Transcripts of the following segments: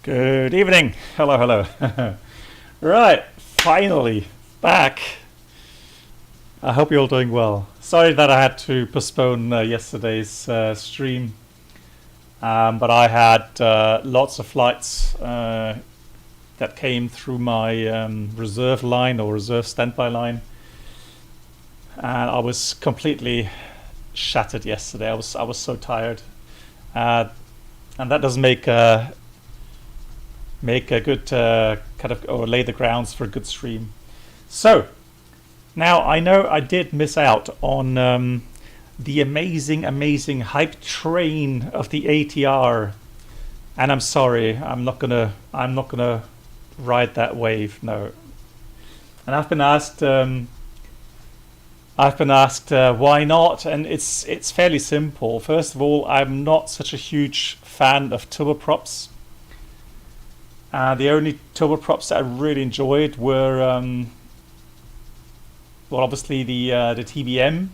Good evening. Hello, hello. Right, finally back. I hope you're all doing well. Sorry that I had to postpone yesterday's stream, but I had lots of flights that came through my reserve line or reserve standby line, and I was completely shattered yesterday. I was so tired, and that does make a good kind of, or lay the grounds for a good stream. So now I know I did miss out on the amazing hype train of the ATR, and I'm sorry, I'm not gonna ride that wave. No. And I've been asked why not, and it's fairly simple. First of all, I'm not such a huge fan of turboprops. The only turboprops that I really enjoyed were, well, obviously the TBM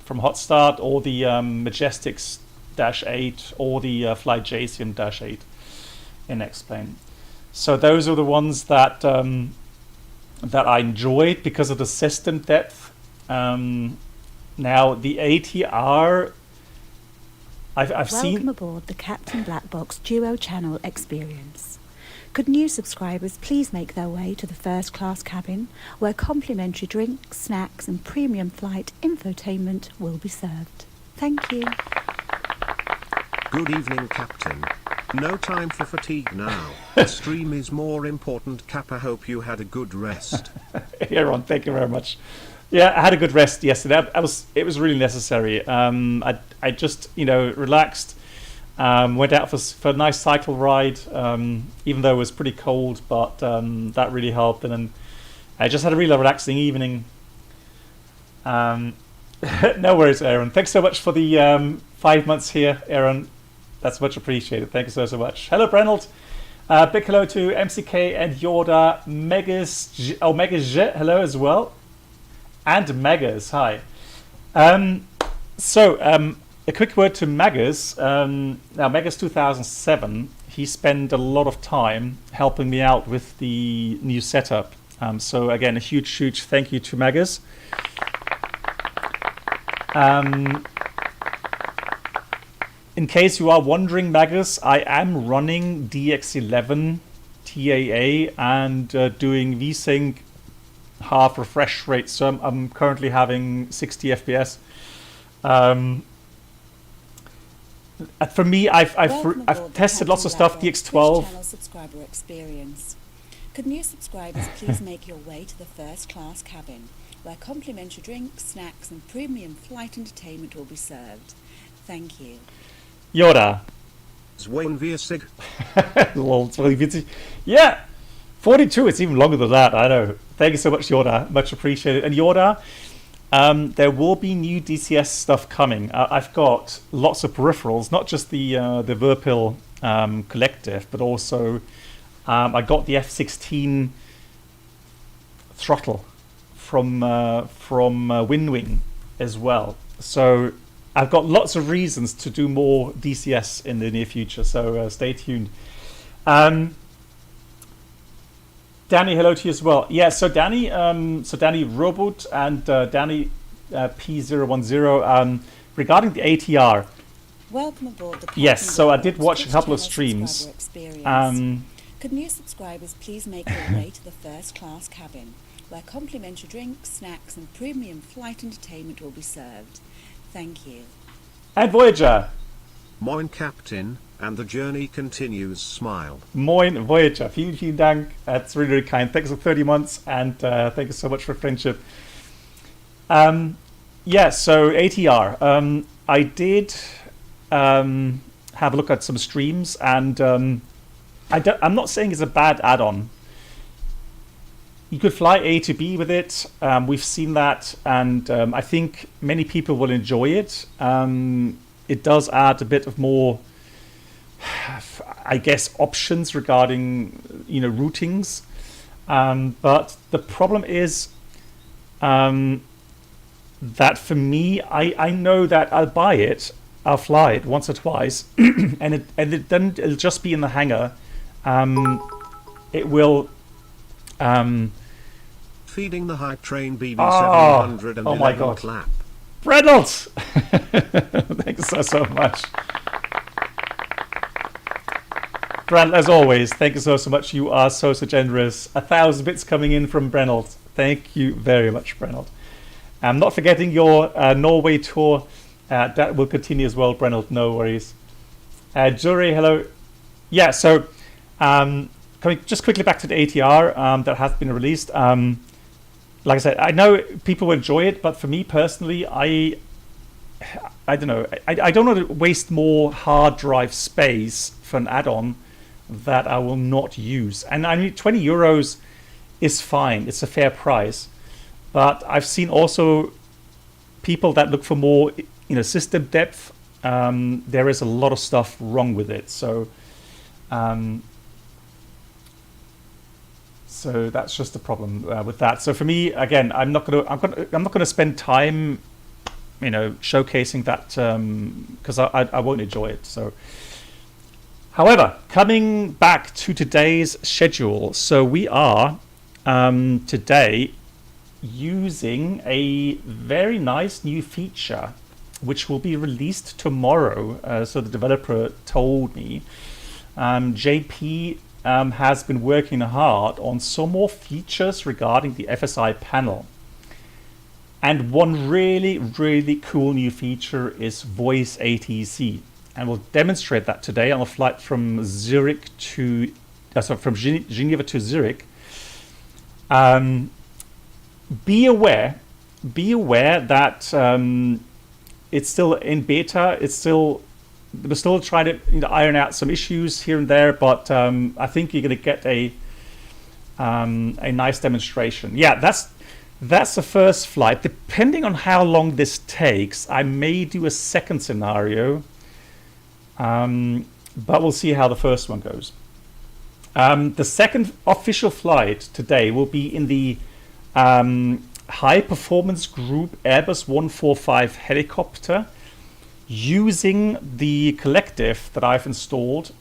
from Hot Start, or the Majestics -8, or the flightsimulator -8 in X-Plane. So those are the ones that that I enjoyed because of the system depth. Now the ATR, I've seen. Welcome aboard the Captain Black Box Duo Channel experience. Could new subscribers please make their way to the first class cabin, where complimentary drinks, snacks and premium flight infotainment will be served. Thank you. Good evening, Captain. No time for fatigue now. The stream is more important, Cap. I hope you had a good rest. Aaron, thank you very much. Yeah, I had a good rest yesterday. It was really necessary. I just, relaxed. Went out for a nice cycle ride, even though it was pretty cold, but that really helped. And then I just had a really relaxing evening. No worries, Aaron. Thanks so much for the 5 months here, Aaron. That's much appreciated. Thank you so much. Hello, Brenold. Big hello to MCK and Yoda. Megas hello as well. And Megas, hi. A quick word to Megas. Now, Megas 2007, he spent a lot of time helping me out with the new setup. So again, a huge thank you to Megas. In case you are wondering, Megas, I am running DX11 TAA and doing VSync half refresh rate. So I'm currently having 60 FPS. For me, I've tested lots of stuff. DX12. Subscriber experience. Could new subscribers please make your way to the first class cabin, where complimentary drinks, snacks and premium flight entertainment will be served. Thank you. Yoda. Lol, 42. Yeah, 42. It's even longer than that. I know. Thank you so much, Yoda. Much appreciated. And Yoda, there will be new DCS stuff coming. I've got lots of peripherals, not just the Verpil collective, but also I got the F16 throttle from WinWing as well. So I've got lots of reasons to do more DCS in the near future. So stay tuned. Danny, hello to you as well. Yeah, so Danny Robot and Danny P010 regarding the ATR. Welcome aboard the Yes, so I did watch a couple of streams. Could new subscribers please make their way to the first class cabin, where complimentary drinks, snacks and premium flight entertainment will be served. Thank you. And Voyager. Moin, Captain. And the journey continues, smile. Moin, Voyager. Vielen Dank. That's really kind. Thanks for 30 months, and thank you so much for friendship. Yeah, so ATR. I did have a look at some streams, and I'm not saying it's a bad add-on. You could fly A to B with it. We've seen that, and I think many people will enjoy it. It does add a bit of more, I guess, options regarding routings, but the problem is that for me, I know that I'll buy it, I'll fly it once or twice, and then it'll just be in the hangar it will. Feeding the hype train BB711 oh my God. clap. Reynolds! Thanks so much. Brent, as always, thank you so much. You are so generous. 1,000 bits coming in from Brenold. Thank you very much, Brenold. I'm not forgetting your Norway tour. That will continue as well, Brenold. No worries. Jury, hello. Yeah, so coming just quickly back to the ATR that has been released. Like I said, I know people will enjoy it, but for me personally, I don't know. I don't want to waste more hard drive space for an add-on that I will not use. And I mean, 20 euros is fine. It's a fair price. But I've seen also people that look for more, system depth. There is a lot of stuff wrong with it. So that's just the problem with that. So for me, again, I'm not gonna spend time, showcasing that because I won't enjoy it. So, however, coming back to today's schedule, so we are today using a very nice new feature, which will be released tomorrow. So the developer told me, JP. Has been working hard on some more features regarding the FSiPanel. And one really, really cool new feature is voice ATC. And we'll demonstrate that today on a flight from from Geneva to Zurich. Be aware that it's still in beta. We're still trying to iron out some issues here and there, but I think you're going to get a nice demonstration. Yeah, that's the first flight. Depending on how long this takes, I may do a second scenario, but we'll see how the first one goes. The second official flight today will be in the high performance group Airbus 145 helicopter, using the collective that I've installed.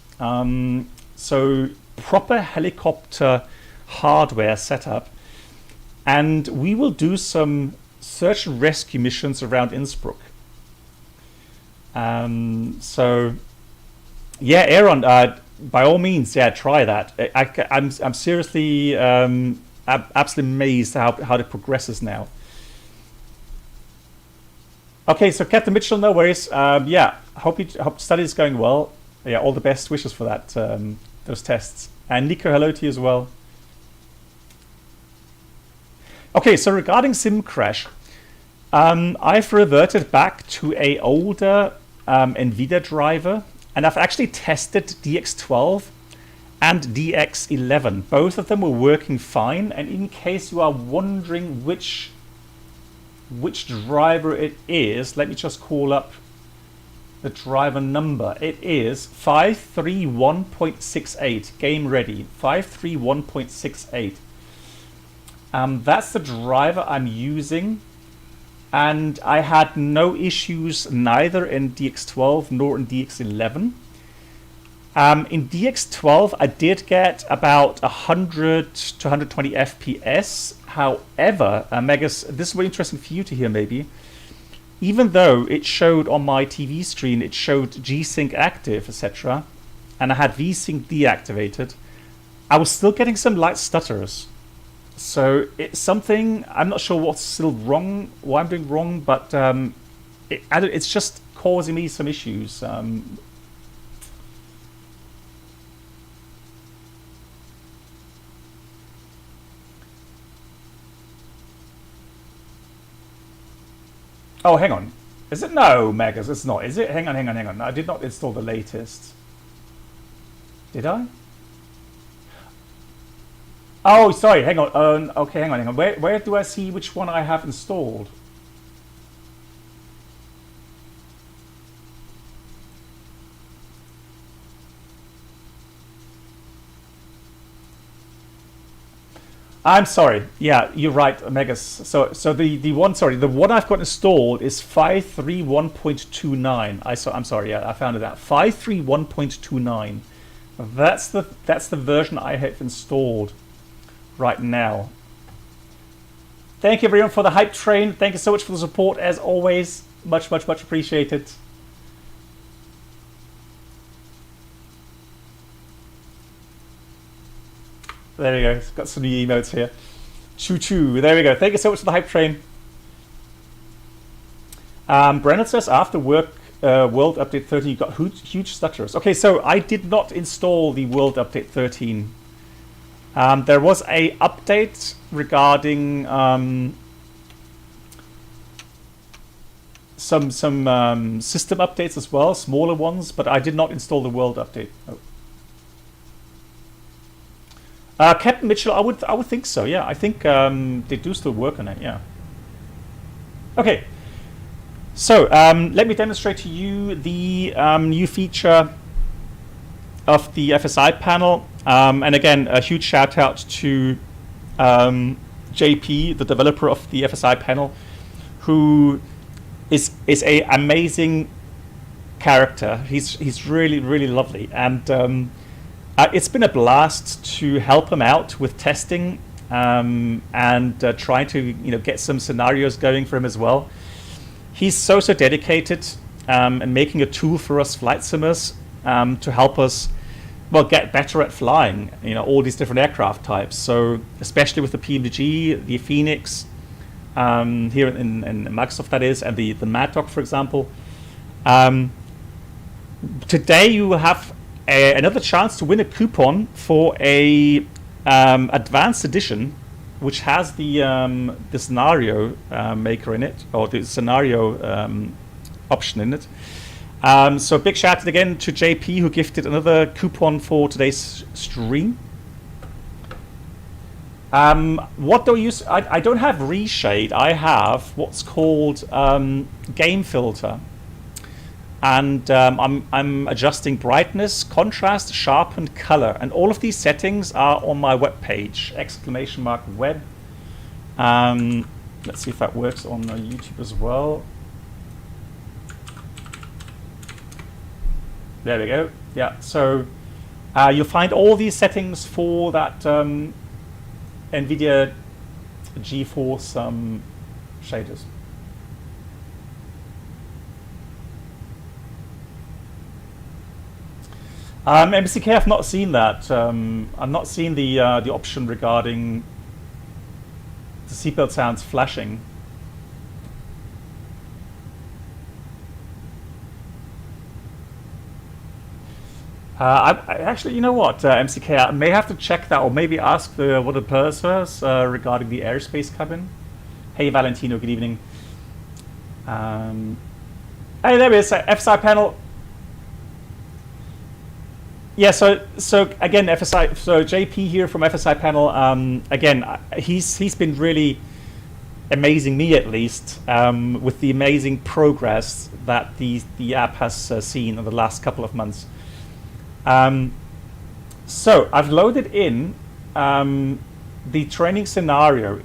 So proper helicopter hardware setup, and we will do some search and rescue missions around Innsbruck. So yeah, Aaron, by all means, yeah, try that. I'm seriously absolutely amazed how it progresses now. Okay, so Captain Mitchell, no worries. Yeah, hope study is going well. Yeah, all the best wishes for that, those tests. And Nico, hello to you as well. Okay, so regarding sim crash, I've reverted back to a older NVIDIA driver, and I've actually tested DX12 and DX11. Both of them were working fine, and in case you are wondering which driver it is, let me just call up the driver number. It is 531.68, game ready, 531.68. That's the driver I'm using, and I had no issues neither in DX12 nor in DX11. In DX12, I did get about 100 to 120 FPS. However, Megas, this is very interesting for you to hear maybe. Even though it showed on my TV screen, it showed G-Sync active, etc., and I had V-Sync deactivated, I was still getting some light stutters. So it's something, I'm not sure what's still wrong, what I'm doing wrong, but it's just causing me some issues. Oh, hang on. Is it? No, Megas, it's not. Is it? Hang on. I did not install the latest. Did I? Oh, sorry, hang on. Okay, hang on. Where do I see which one I have installed? I'm sorry. Yeah, you're right, Megas. So the one I've got installed is 531.29. I'm sorry. Yeah, I found it out. 531.29. That's the version I have installed right now. Thank you everyone for the hype train. Thank you so much for the support as always. Much appreciated. There we go. Got some new emotes here. Choo choo. There we go. Thank you so much for the hype train. Brennan says after work World Update 13 you got huge stutters. Okay, so I did not install the World Update 13. There was a update regarding some system updates as well, smaller ones, but I did not install the World Update. Oh. Captain Mitchell, I would think so. Yeah, I think they do still work on it. Yeah. Okay. So let me demonstrate to you the new feature of the FSiPanel. And again, a huge shout out to JP, the developer of the FSiPanel, who is a amazing character. He's really lovely, and it's been a blast to help him out with testing and trying to get some scenarios going for him as well. He's so dedicated and making a tool for us flight simmers to help us get better at flying all these different aircraft types. So especially with the PMDG, the FENIX here in Microsoft, that is, and the Mad Dog, for example. Today you will have another chance to win a coupon for a advanced edition, which has the scenario maker in it, or the scenario option in it. So big shout out again to JP, who gifted another coupon for today's stream. What do I use? I don't have reshade. I have what's called game filter, and I'm adjusting brightness, contrast, sharpen, color, and all of these settings are on my web page. !web. Let's see if that works on YouTube as well. There we go. Yeah, so you'll find all these settings for that NVIDIA GeForce shaders. MCK, I've not seen that. I've not seen the option regarding the seatbelt sounds flashing. I actually, you know what, MCK, I may have to check that, or maybe ask one of the pursers regarding the airspace cabin. Hey, Valentino, good evening. Hey, there it is, FSiPanel. Yeah, so again, so JP here from FSiPanel. Again, he's been really amazing me, at least, with the amazing progress that the app has seen in the last couple of months. So I've loaded in the training scenario.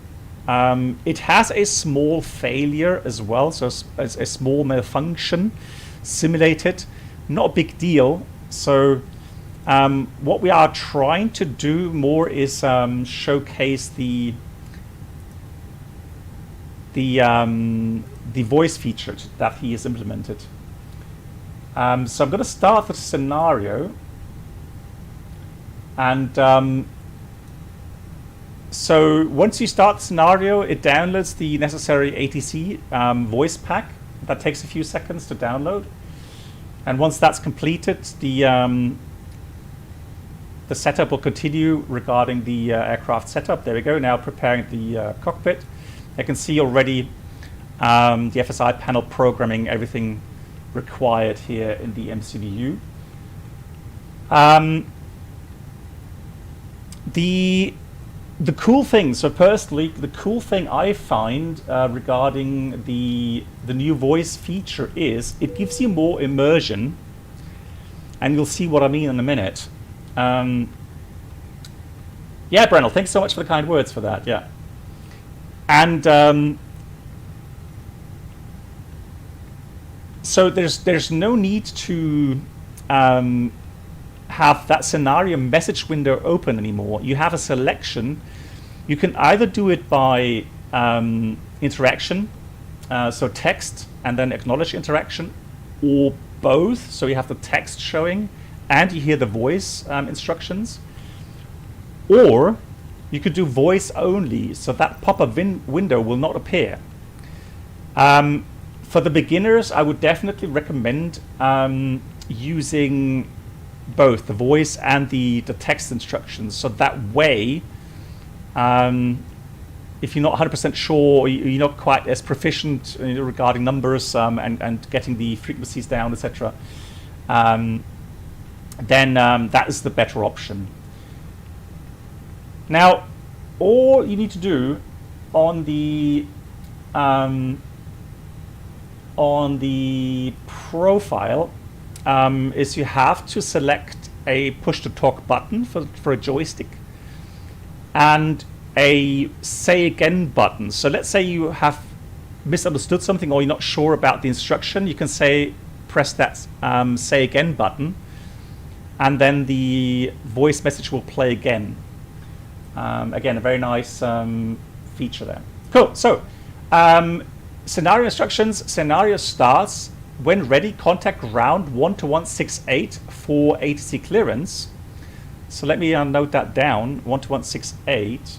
It has a small failure as well, so a small malfunction simulated, not a big deal. So what we are trying to do more is showcase the voice feature that he has implemented. So I'm going to start the scenario. And so once you start the scenario, it downloads the necessary ATC voice pack. That takes a few seconds to download. And once that's completed, the setup will continue regarding the aircraft setup. There we go, now preparing the cockpit. I can see already the FSiPanel programming everything required here in the MCVU. The cool thing, so personally, the cool thing I find regarding the new voice feature is it gives you more immersion, and you'll see what I mean in a minute. Yeah, Brennell, thanks so much for the kind words for that. Yeah, and so there's no need to have that scenario message window open anymore. You have a selection. You can either do it by interaction, so text and then acknowledge interaction, or both. So you have the text showing and you hear the voice instructions. Or you could do voice only, so that pop-up window will not appear. For the beginners, I would definitely recommend using both the voice and the text instructions. So that way, if you're not 100% sure, or you're not quite as proficient regarding numbers and getting the frequencies down, etc., then that is the better option. Now, all you need to do on the profile is you have to select a push-to-talk button for a joystick and a say again button. So let's say you have misunderstood something or you're not sure about the instruction, you can press that say again button, and then the voice message will play again. Again, a very nice feature there. Cool. So scenario instructions. Scenario starts: when ready, contact ground 12168 for ATC clearance. So let me note that down, 12168.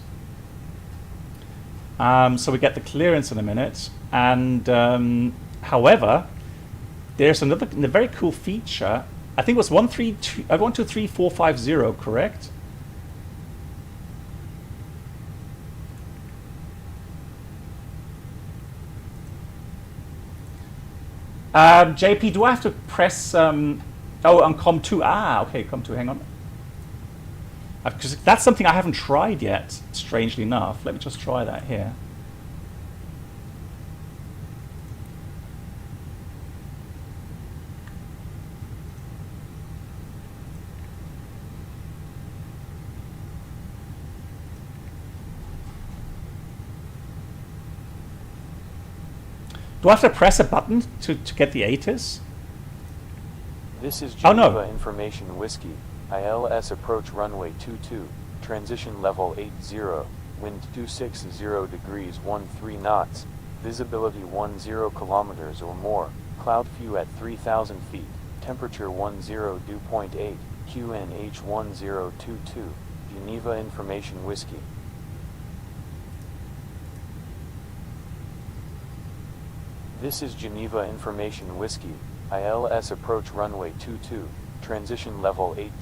So we get the clearance in a minute. And however, there's another very cool feature. I think it was 123450, correct? JP, do I have to press on COM2? Okay, COM2, hang on. Because that's something I haven't tried yet, strangely enough. Let me just try that here. Do I have to press a button to get the ATIS? This is Geneva no. Information Whiskey, ILS approach runway 22, transition level 80, wind 260 degrees 13 knots, visibility 10 kilometers or more, cloud view at 3,000 feet, temperature 10.8, QNH 1022, Geneva Information Whiskey. This is Geneva Information Whiskey, ILS approach runway 22, transition level 80,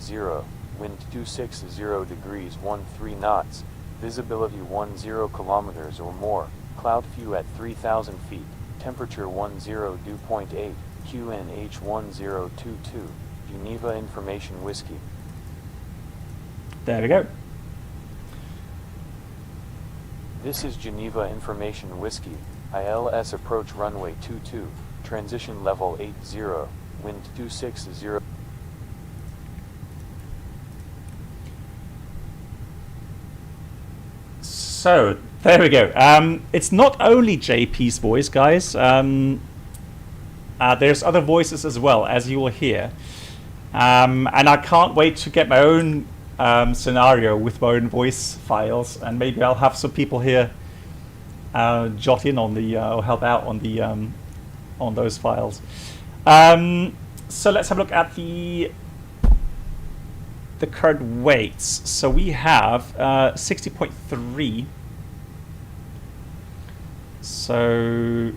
wind 260 degrees 13 knots, visibility 10 kilometers or more, cloud view at 3,000 feet, temperature 10.8, QNH 1022, Geneva Information Whiskey. There we go. This is Geneva Information Whiskey, ILS approach runway 22, transition level 80, wind 260. So, there we go. It's not only JP's voice, guys. There's other voices as well, as you will hear. And I can't wait to get my own scenario with my own voice files, and maybe I'll have some people here jot in on the or help out on the on those files. So let's have a look at the current weights. So we have 60.3. So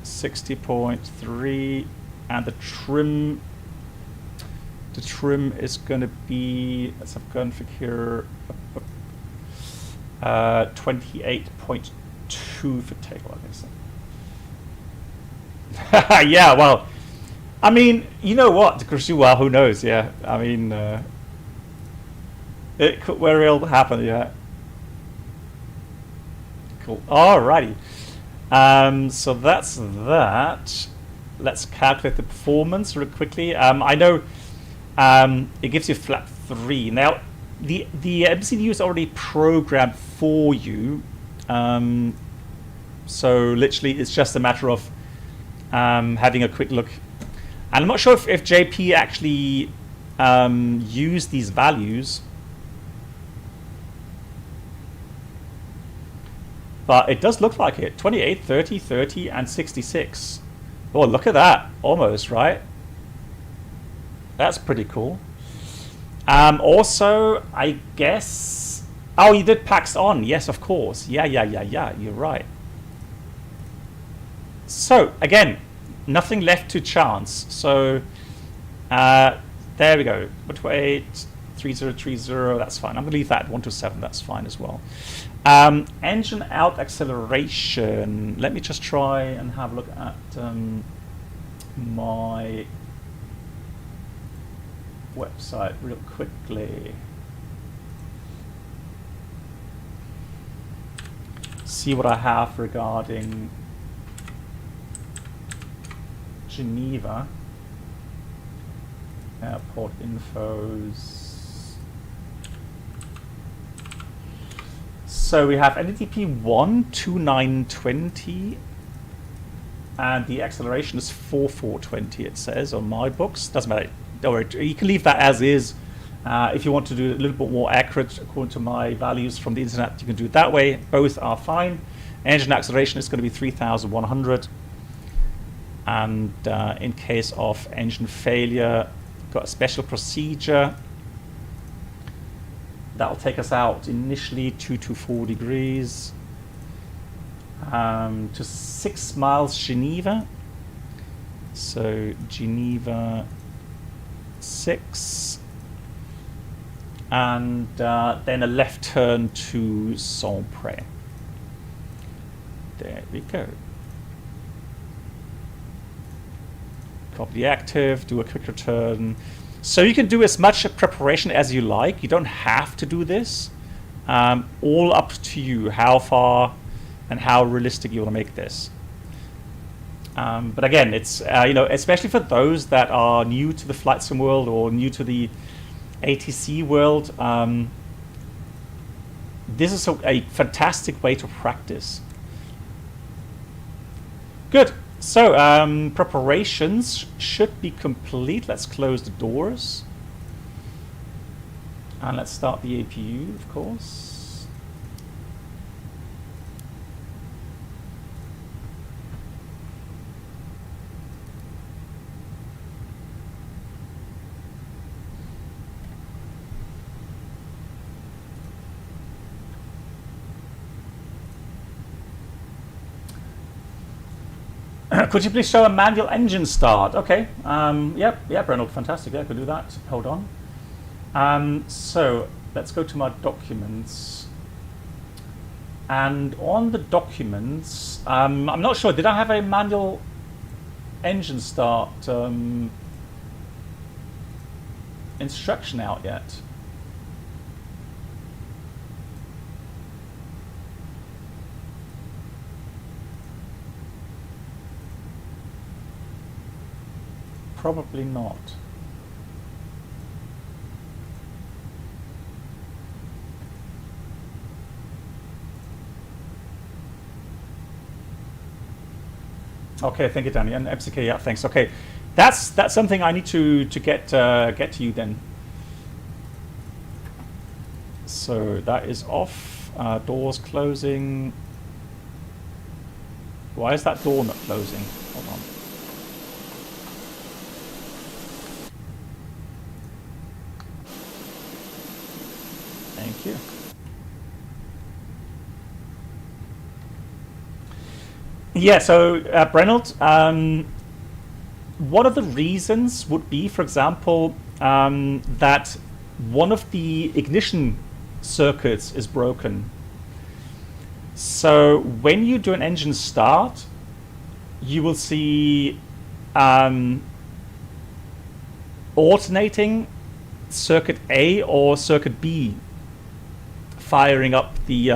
60.3, and the trim is going to be, let's have config here, 28.2 for takeoff. Yeah, well, I mean, you know what, well, who knows? Yeah, I mean, it could very well happen. Yeah. Cool. Alrighty. So that's that. Let's calculate the performance real quickly. I know it gives you flap 3. Now, the MCU is already programmed for you. So literally, it's just a matter of having a quick look. And I'm not sure if JP actually used these values, but it does look like it. 28, 30, 30, and 66. Oh, look at that. Almost, right? That's pretty cool. Also, I guess... Oh, you did PAX on. Yes, of course. Yeah. You're right. So, again, nothing left to chance. So, there we go. 128, 3030, that's fine. I'm going to leave that at 127. That's fine as well. Engine out acceleration. Let me just try and have a look at my website real quickly. See what I have regarding Geneva. Airport infos. So we have NDP 1, 2920, and the acceleration is 4420, it says on my books. Doesn't matter. Don't worry. You can leave that as is. If you want to do it a little bit more accurate according to my values from the internet, you can do it that way. Both are fine. Engine acceleration is going to be 3,100. And in case of engine failure, got a special procedure that will take us out initially 224 degrees to 6 miles Geneva. So Geneva 6, and then a left turn to Saint-Pré. There we go. Copy the active, do a quick return. So you can do as much preparation as you like. You don't have to do this. All up to you how far and how realistic you want to make this. But again, it's especially for those that are new to the flight sim world or new to the ATC world. This is a fantastic way to practice. Good. So preparations should be complete. Let's close the doors. And let's start the APU, of course. Could you please show a manual engine start? Okay. Yep, Reynolds, fantastic. Yeah, I could do that. Hold on. So let's go to my documents. And on the documents, I'm not sure. Did I have a manual engine start instruction out yet? Probably not. Okay, thank you, Danny. And FCK, yeah, thanks. Okay, that's something I need to get to you then. So that is off. Doors closing. Why is that door not closing? Hold on. Thank you. Yeah, so Reynolds, one of the reasons would be, for example, that one of the ignition circuits is broken. So when you do an engine start, you will see alternating circuit A or circuit B firing up the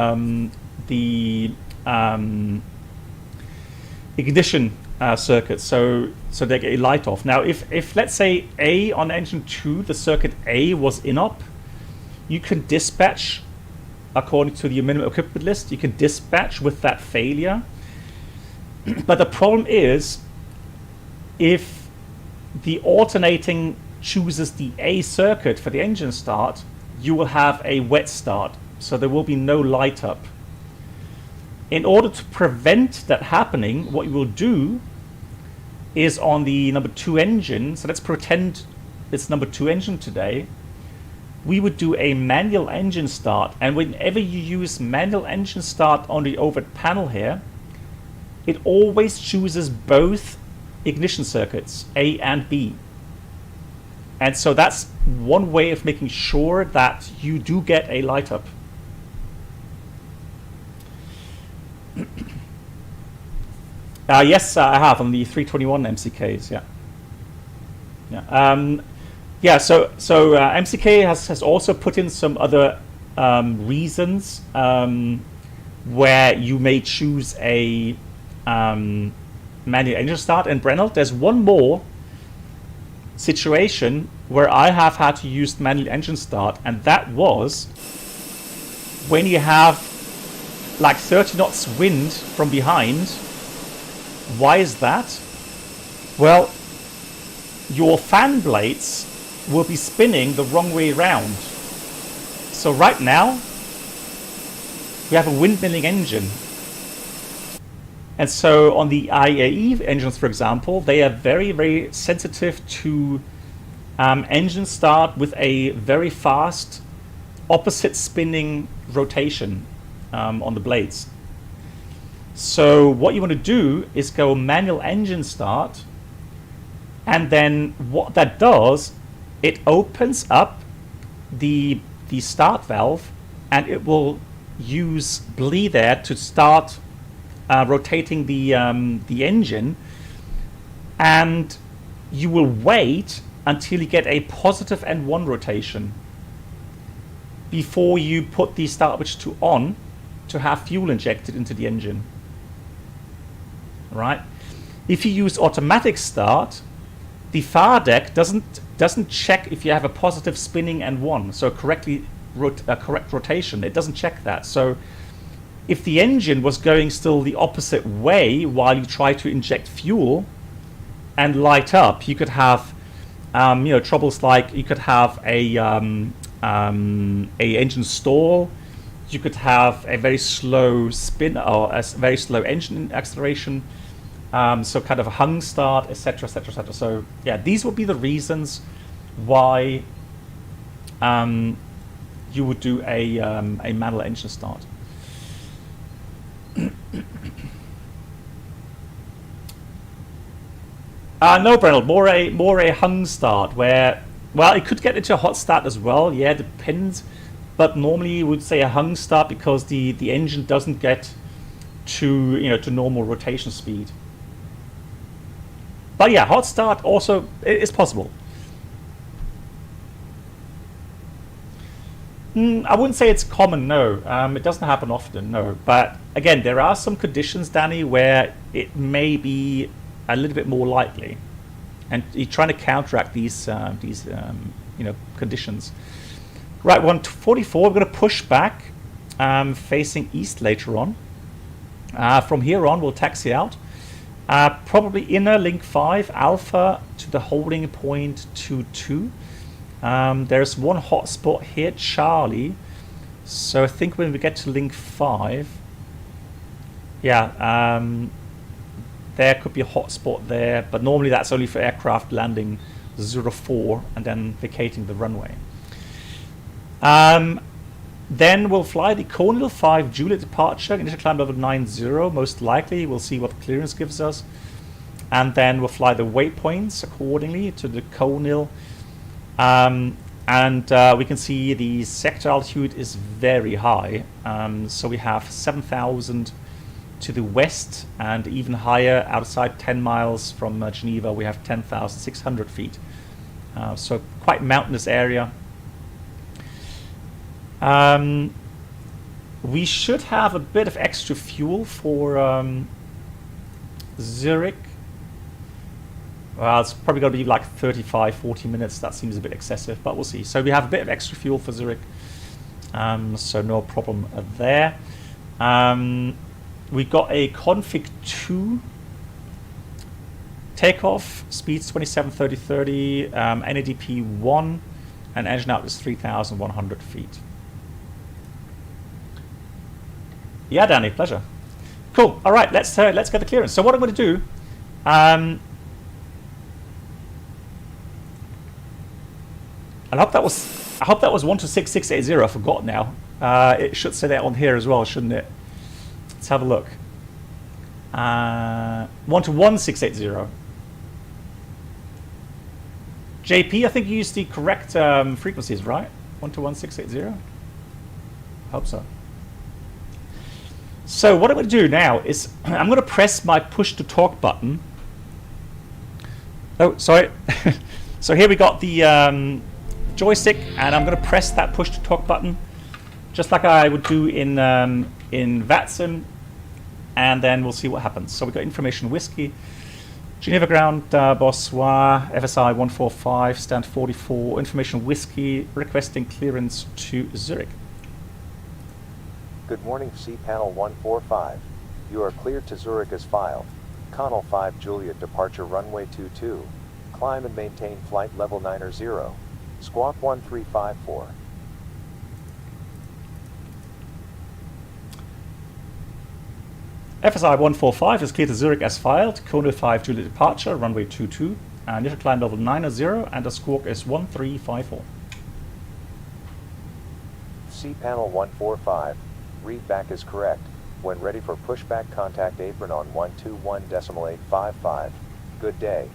ignition circuit, so they get a light off. Now, if let's say A on engine 2, the circuit A was inop, you can dispatch according to the minimum equipment list. You can dispatch with that failure. But the problem is, if the alternating chooses the A circuit for the engine start, you will have a wet start. So there will be no light up. In order to prevent that happening, what you will do is on the number 2 engine, so let's pretend it's number 2 engine today, we would do a manual engine start. And whenever you use manual engine start on the overhead panel here, it always chooses both ignition circuits, A and B. And so that's one way of making sure that you do get a light up. Yes, I have on the 321 MCKs. Yeah. So MCK has also put in some other reasons where you may choose a manual engine start. And Brennell, there's one more situation where I have had to use manual engine start, and that was when you have like 30 knots wind from behind. Why is that? Well, your fan blades will be spinning the wrong way around. So right now, we have a windmilling engine. And so on the IAE engines, for example, they are very, very sensitive to engine start with a very fast opposite spinning rotation on the blades. So what you want to do is go manual engine start, and then what that does, it opens up the start valve, and it will use bleed there to start rotating the engine, and you will wait until you get a positive N1 rotation before you put the start switch to on to have fuel injected into the engine. Right? If you use automatic start, the far deck doesn't check if you have a positive spinning N1, so correct rotation. It doesn't check that. So if the engine was going still the opposite way while you try to inject fuel and light up, you could have troubles like you could have a engine stall, you could have a very slow spin or a very slow engine acceleration, so kind of a hung start, etc., etc., etc. So yeah, these would be the reasons why you would do a manual engine start. No, Brennell, more a hung start where, well, it could get into a hot start as well. Yeah, depends. But normally you would say a hung start because the engine doesn't get to normal rotation speed. But yeah, hot start also is possible. I wouldn't say it's common, no. It doesn't happen often, no. But again, there are some conditions, Danny, where it may be a little bit more likely, and you're trying to counteract these conditions. Right, 144. We're going to push back, facing east later on. From here on, we'll taxi out. Probably inner link 5 alpha to the holding point 22. There's one hot spot here, Charlie. So I think when we get to link 5, yeah, there could be a hot spot there, but normally that's only for aircraft landing 04 and then vacating the runway. Then we'll fly the Cornell 5 Juliet departure, initial climb level 90, most likely. We'll see what clearance gives us. And then we'll fly the waypoints accordingly to the Cornell. And we can see the sector altitude is very high. So we have 7,000 to the west, and even higher outside 10 miles from Geneva, we have 10,600 feet. So quite mountainous area. We should have a bit of extra fuel for Zurich. Well, it's probably going to be like 35, 40 minutes. That seems a bit excessive, but we'll see. So we have a bit of extra fuel for Zurich. So no problem there. We got a config 2 Takeoff, speeds 27, 30, 30, NADP 1, and engine out is 3,100 feet. Yeah, Danny, pleasure. Cool. All right, let's get the clearance. So what I'm going to do, and I hope that was 126680. I forgot now. It should say that on here as well, shouldn't it? Let's have a look. 121680. JP, I think you used the correct frequencies, right? 121680. Hope so. So what I'm going to do now is I'm going to press my push to talk button. Oh, sorry. So here we got the joystick, and I'm going to press that push to talk button, just like I would do in VATSIM, and then we'll see what happens. So we've got information whiskey, Geneva ground, Bonsoir, FSI 145, stand 44, information whiskey, requesting clearance to Zurich. Good morning, FSiPanel 145. You are cleared to Zurich as filed. Connell 5 Juliet departure runway 22. Climb and maintain flight level 90. Squawk 1354. FSI 145 is cleared to Zurich as filed. Connell 5 Juliet departure runway 22. Initial climb level 90 and the squawk is 1354. FSiPanel 145. Read back is correct. When ready for pushback, contact apron on 121.855. Good day.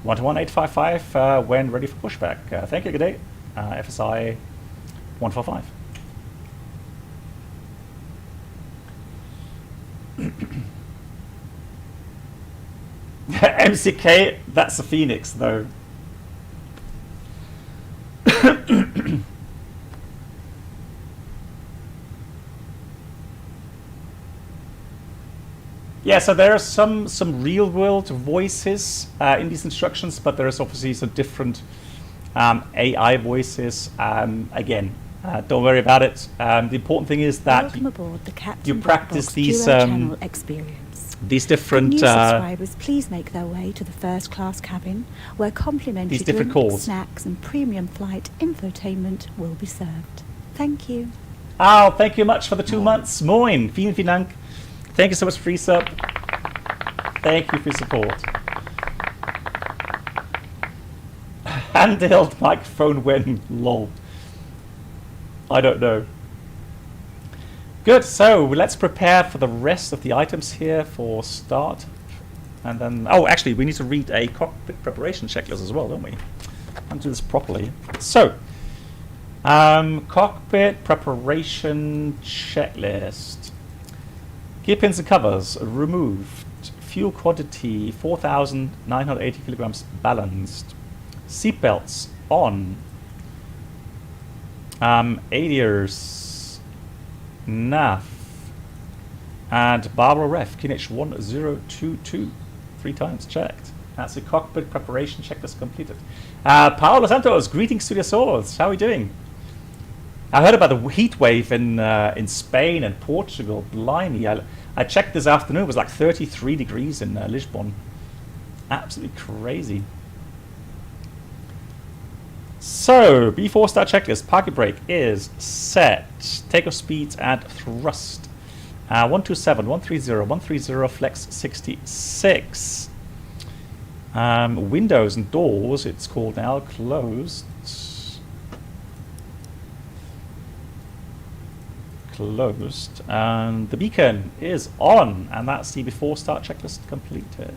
121.855 when ready for pushback. Thank you, good day. FSI 145. MCK, that's a FENIX though. Yeah, so there are some real world voices in these instructions, but there's obviously some different AI voices. Again, don't worry about it. The important thing is that Welcome aboard the Captain you practice Black Box these Duo Channel experience. These different New subscribers, please make their way to the first class cabin, where complimentary these different drinks, calls. snacks, and premium flight infotainment will be served. Thank you. Oh, thank you much for the 2 months. Moin, vielen Dank. Thank you so much for free sub. Thank you for your support. Handheld microphone when lol. I don't know. Good, so let's prepare for the rest of the items here for start. And then, oh, actually, we need to read a cockpit preparation checklist as well, don't we? I'll do this properly. So, cockpit preparation checklist. Gear pins and covers removed. Fuel quantity 4,980 kilograms balanced. Seatbelts on. ADIRS. NAF. And Barbara Ref. QNH 1022. 3 times checked. That's the cockpit preparation checklist completed. Paolo Santos, greetings to the Azores. How are we doing? I heard about the heat wave in Spain and Portugal. Blimey, I checked this afternoon. It was like 33 degrees in Lisbon. Absolutely crazy. So, B4 start checklist. Parking brake is set. Takeoff speeds and thrust. 127, 130, 130, flex 66. Windows and doors, it's called now, closed. Closed, and the beacon is on, and that's the before start checklist completed.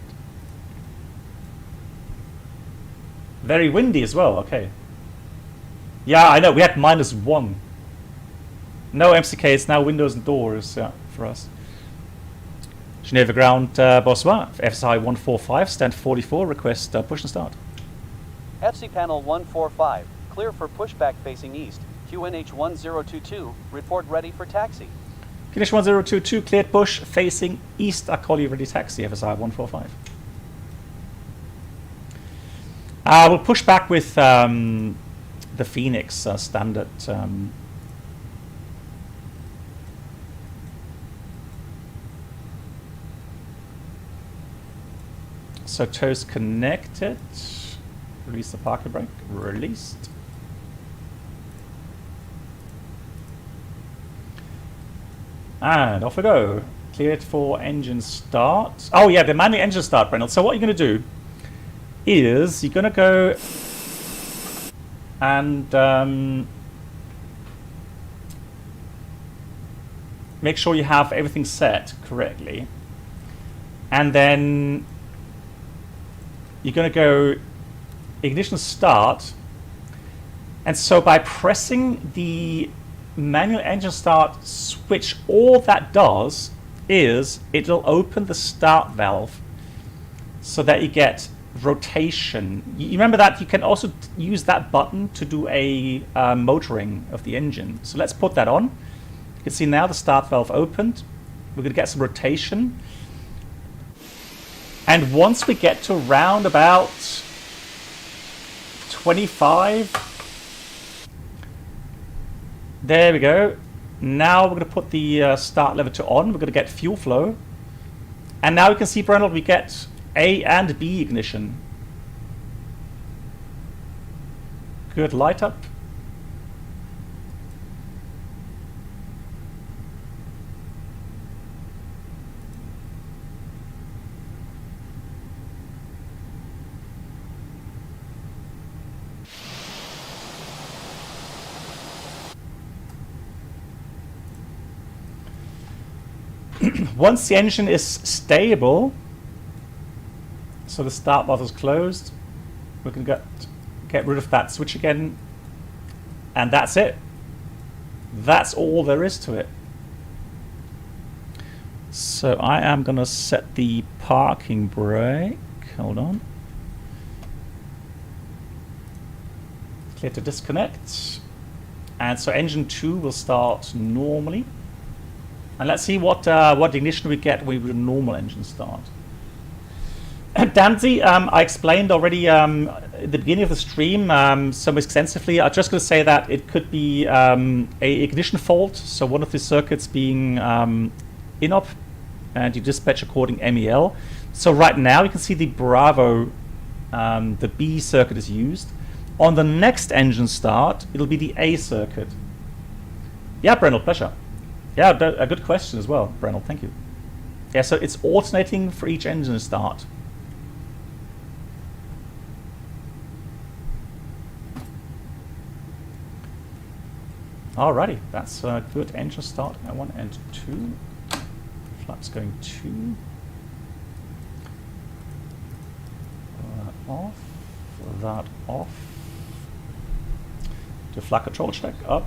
Very windy as well. Okay. Yeah, I know. We had -1. No MCK. It's now windows and doors. Yeah, for us. Geneva ground, Bonsoir. FSI 145, stand 44. Request push and start. FSiPanel 145, clear for pushback facing east. QNH 1022, report ready for taxi. QNH 1022, cleared push, facing east. I call you ready taxi, FSI 145. We'll push back with the FENIX standard. So toes connected. Release the parking brake. Released. And off we go. Cleared for engine start. Oh yeah, the manual engine start, Brennell. So what you're going to do is you're going to go and make sure you have everything set correctly. And then you're going to go ignition start. And so by pressing the manual engine start switch, all that does is it'll open the start valve so that you get rotation. You remember that you can also use that button to do a motoring of the engine. So let's put that on. You can see now the start valve opened. We're going to get some rotation. And once we get to round about 25, there we go. Now we're going to put the start lever to on. We're going to get fuel flow. And now we can see, Brennell, we get A and B ignition. Good, light up. Once the engine is stable, so the start valve is closed, we can get rid of that switch again, and that's it. That's all there is to it. So I am going to set the parking brake. Hold on. Clear to disconnect. And so engine 2 will start normally. And let's see what ignition we get when we do normal engine start. Danzy, I explained already at the beginning of the stream so extensively. I'm just going to say that it could be a ignition fault, so one of the circuits being inop, and you dispatch according MEL. So right now you can see the Bravo, the B circuit is used. On the next engine start, it'll be the A circuit. Yeah, Brennell, pleasure. Yeah, a good question as well, Brennell, thank you. Yeah, so it's alternating for each engine start. Alrighty, that's a good engine start. I want and 2. Flaps going 2. That off. That off. Do flag control check. Up.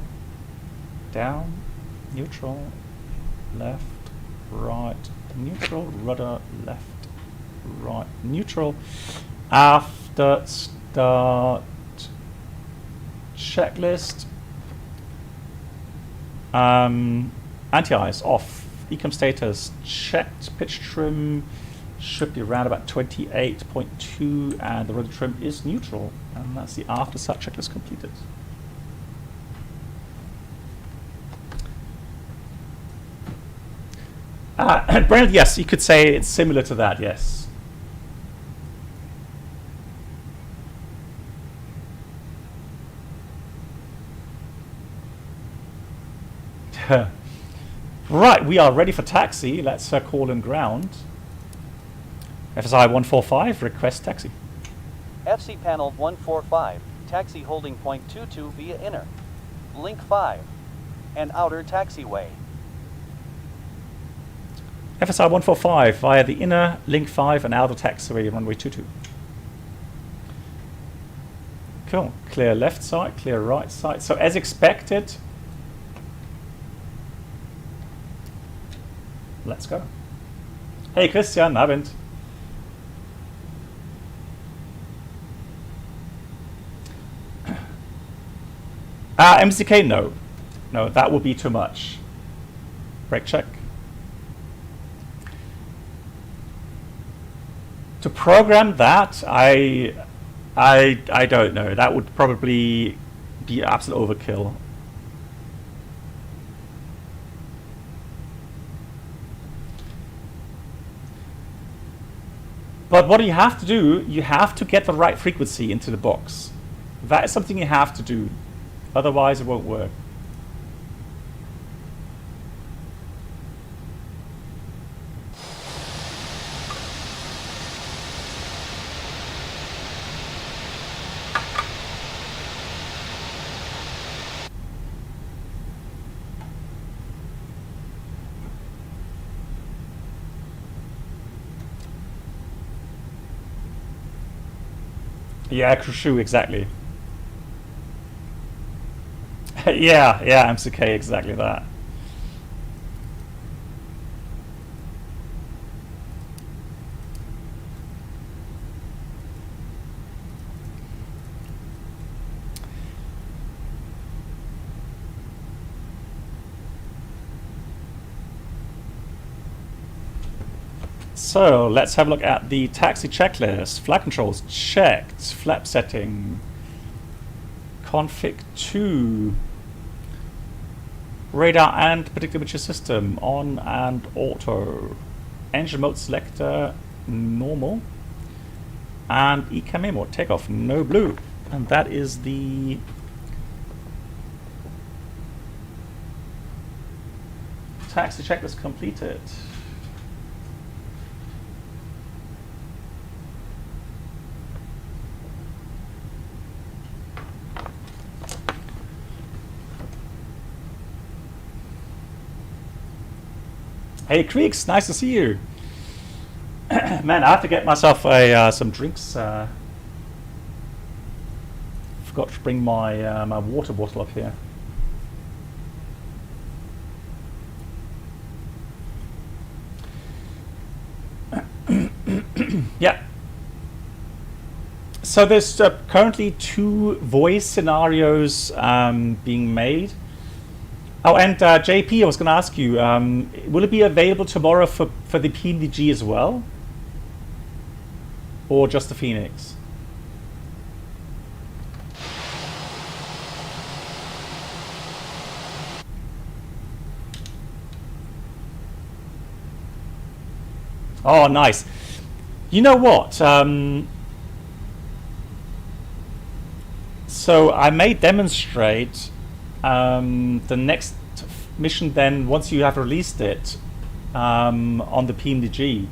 Down. Neutral. Left. Right. Neutral. Rudder. Left. Right. Neutral. After start. Checklist. Anti-ice off. Ecom status checked. Pitch trim should be around about 28.2, and the rudder trim is neutral. And that's the after start checklist completed. Brent, yes, you could say it's similar to that. Yes. Right, we are ready for taxi. Let's call in ground. FSI 145, request taxi. FCPanel 145, taxi holding point 22 via inner. Link 5, and outer taxiway. FSI 145 via the inner, link 5, and outer taxiway, runway 22. Cool. Clear left side, clear right side. So as expected, let's go. Hey Christian, Abend. MCK, no. No, that would be too much. Brake check. To program that, I don't know. That would probably be absolute overkill. But what you have to do, you have to get the right frequency into the box. That is something you have to do. Otherwise it won't work. Yeah, Crushu, exactly. yeah, MCK, exactly that. So let's have a look at the taxi checklist. Flight controls checked. Flap setting. Config 2. Radar and predictability system on and auto. Engine mode selector normal. And ECAM mode takeoff no blue. And that is the taxi checklist completed. Hey Creeks, nice to see you. Man, I have to get myself some drinks. Forgot to bring my my water bottle up here. Yeah. So there's currently 2 voice scenarios being made. Oh, and JP, I was going to ask you, will it be available tomorrow for the PMDG as well? Or just the FENIX? Oh, nice. You know what? So I may demonstrate the next mission then, once you have released it, on the PMDG.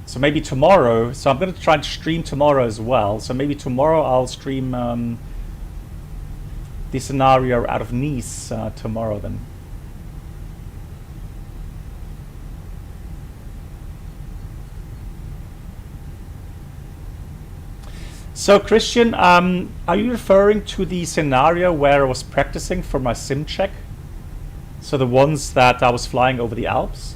So maybe tomorrow, so I'm going to try to stream tomorrow as well. So maybe tomorrow I'll stream the scenario out of Nice tomorrow then. So Christian, are you referring to the scenario where I was practicing for my sim check? So the ones that I was flying over the Alps?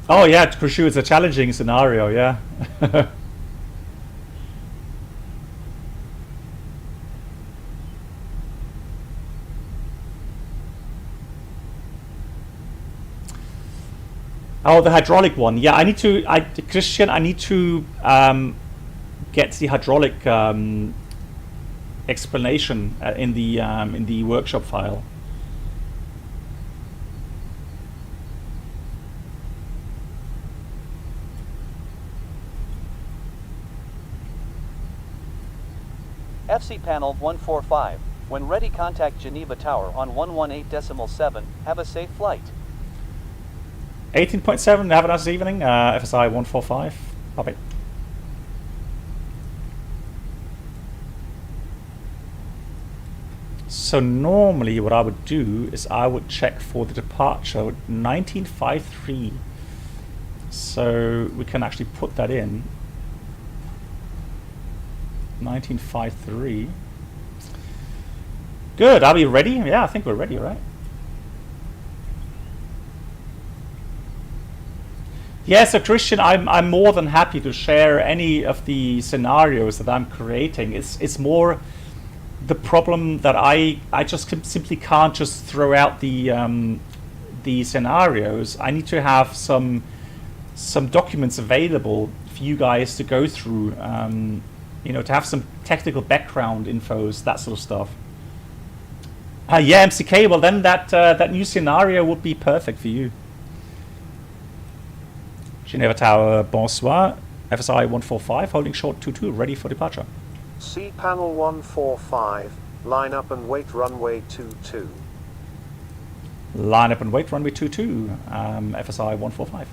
Oh yeah, Kushu, it's a challenging scenario, yeah. Oh, the hydraulic one. Yeah, I need to, Christian, I need to get the hydraulic explanation in the workshop file. FSiPanel 145. When ready, contact Geneva Tower on 118.7. Have a safe flight. 18.7, have a nice evening. FSI 145. Bye-bye. So normally what I would do is I would check for the departure 1953. So we can actually put that in. 1953. Good, are we ready? Yeah, I think we're ready, right? Yeah, so Christian, I'm more than happy to share any of the scenarios that I'm creating. It's more the problem that I just simply can't just throw out the scenarios. I need to have some documents available for you guys to go through. You know, to have some technical background infos, that sort of stuff. Yeah, MCK. Well, then that new scenario would be perfect for you. Geneva Tower, bonsoir. FSI 145, holding short 22, ready for departure. C panel 145, line up and wait runway 22. Line up and wait, runway 22, FSI 145.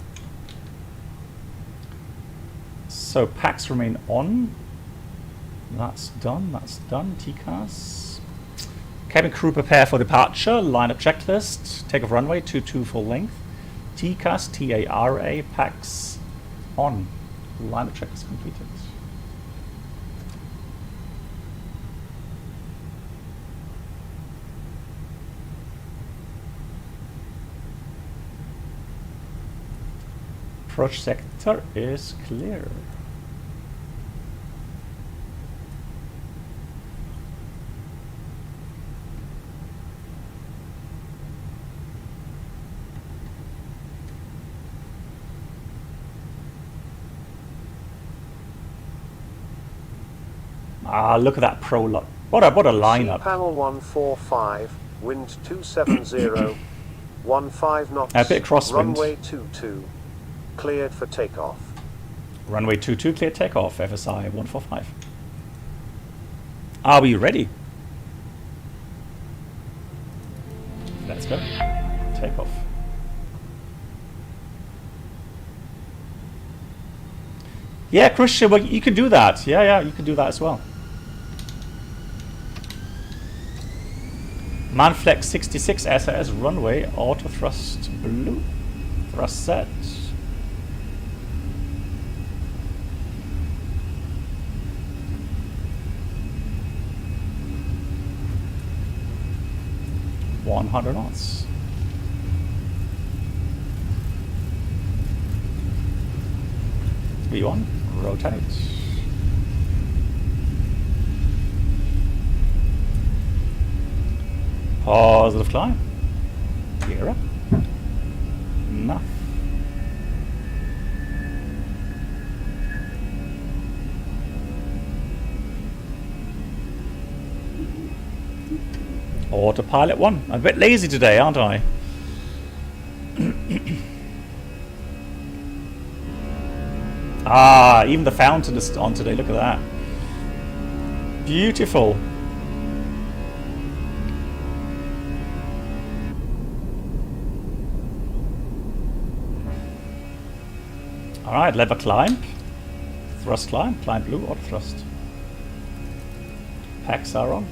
So packs remain on. That's done, TCAS. Cabin crew prepare for departure, line up checklist, takeoff runway 22 full length. TCAS, TARA, packs on. Line up checklist completed. Approach sector is clear. Ah, look at that prologue. What a lineup. C panel 145, wind 270, 15 knots. A bit crosswind. Runway 22, cleared for takeoff. Runway 22 clear takeoff, FSI 145. Are we ready? Let's go. Takeoff. Yeah, Christian, well, you can do that. Yeah, you can do that as well. Manflex 66 SAS runway, auto thrust blue. Thrust set. $100 knots. V1, rotate. Positive climb. Gear up. Enough. Autopilot 1. I'm a bit lazy today, aren't I? Ah, even the fountain is on today. Look at that. Beautiful. Alright, lever climb. Thrust climb. Climb blue, auto thrust. Packs are on.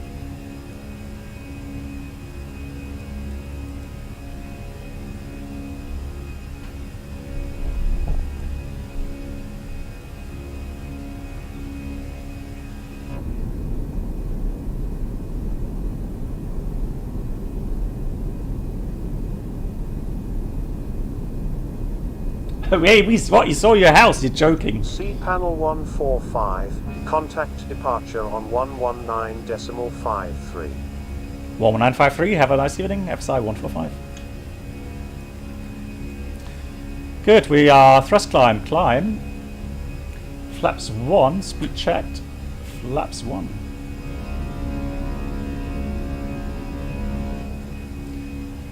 Hey, what? You saw your house? You're joking. C panel 145, contact departure on 119.53. 11953, have a nice evening. FSI 145. Good, we are thrust climb. Flaps 1, speed checked. Flaps 1.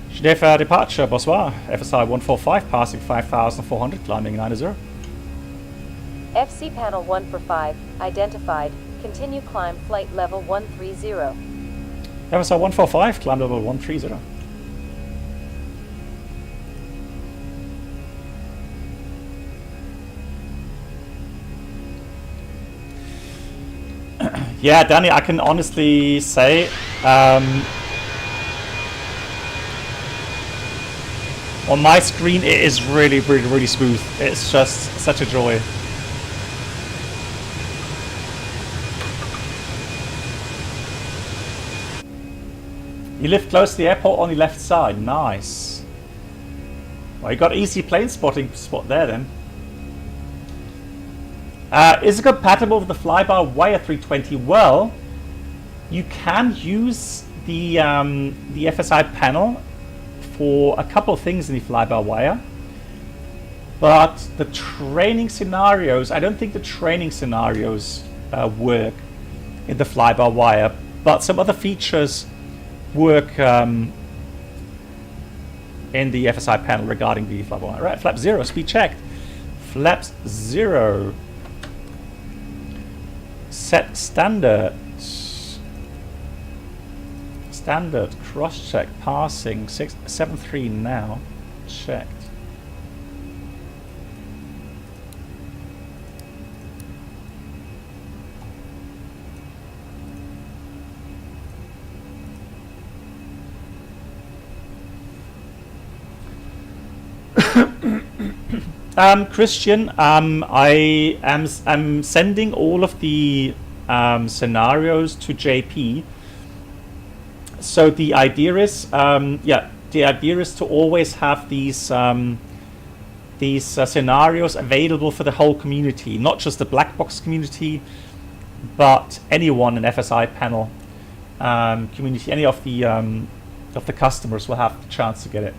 Geneva departure, bonsoir. FSI 145, passing 5,400, climbing 90. FCPanel 145, identified. Continue climb flight level 130. FSI 145, climb level 130. Yeah, Danny, I can honestly say on my screen it is really smooth. It's just such a joy. You live close to the airport on the left side. Nice. Well, you got easy plane spotting spot there then. Is it compatible with the fly-by-wire A320? Well, you can use the FSiPanel for a couple of things in the fly-by-wire, but the training scenarios, I don't think the training scenarios work in the fly-by-wire, but some other features work in the FSiPanel regarding the flap 1. Right, flap 0, speed checked. Flaps 0. Set standard. Standard, cross check, passing, 673 now. Checked. Christian, I'm sending all of the scenarios to JP. So the idea is, the idea is to always have these scenarios available for the whole community, not just the black box community, but anyone in FSiPanel community. Any of the customers will have the chance to get it.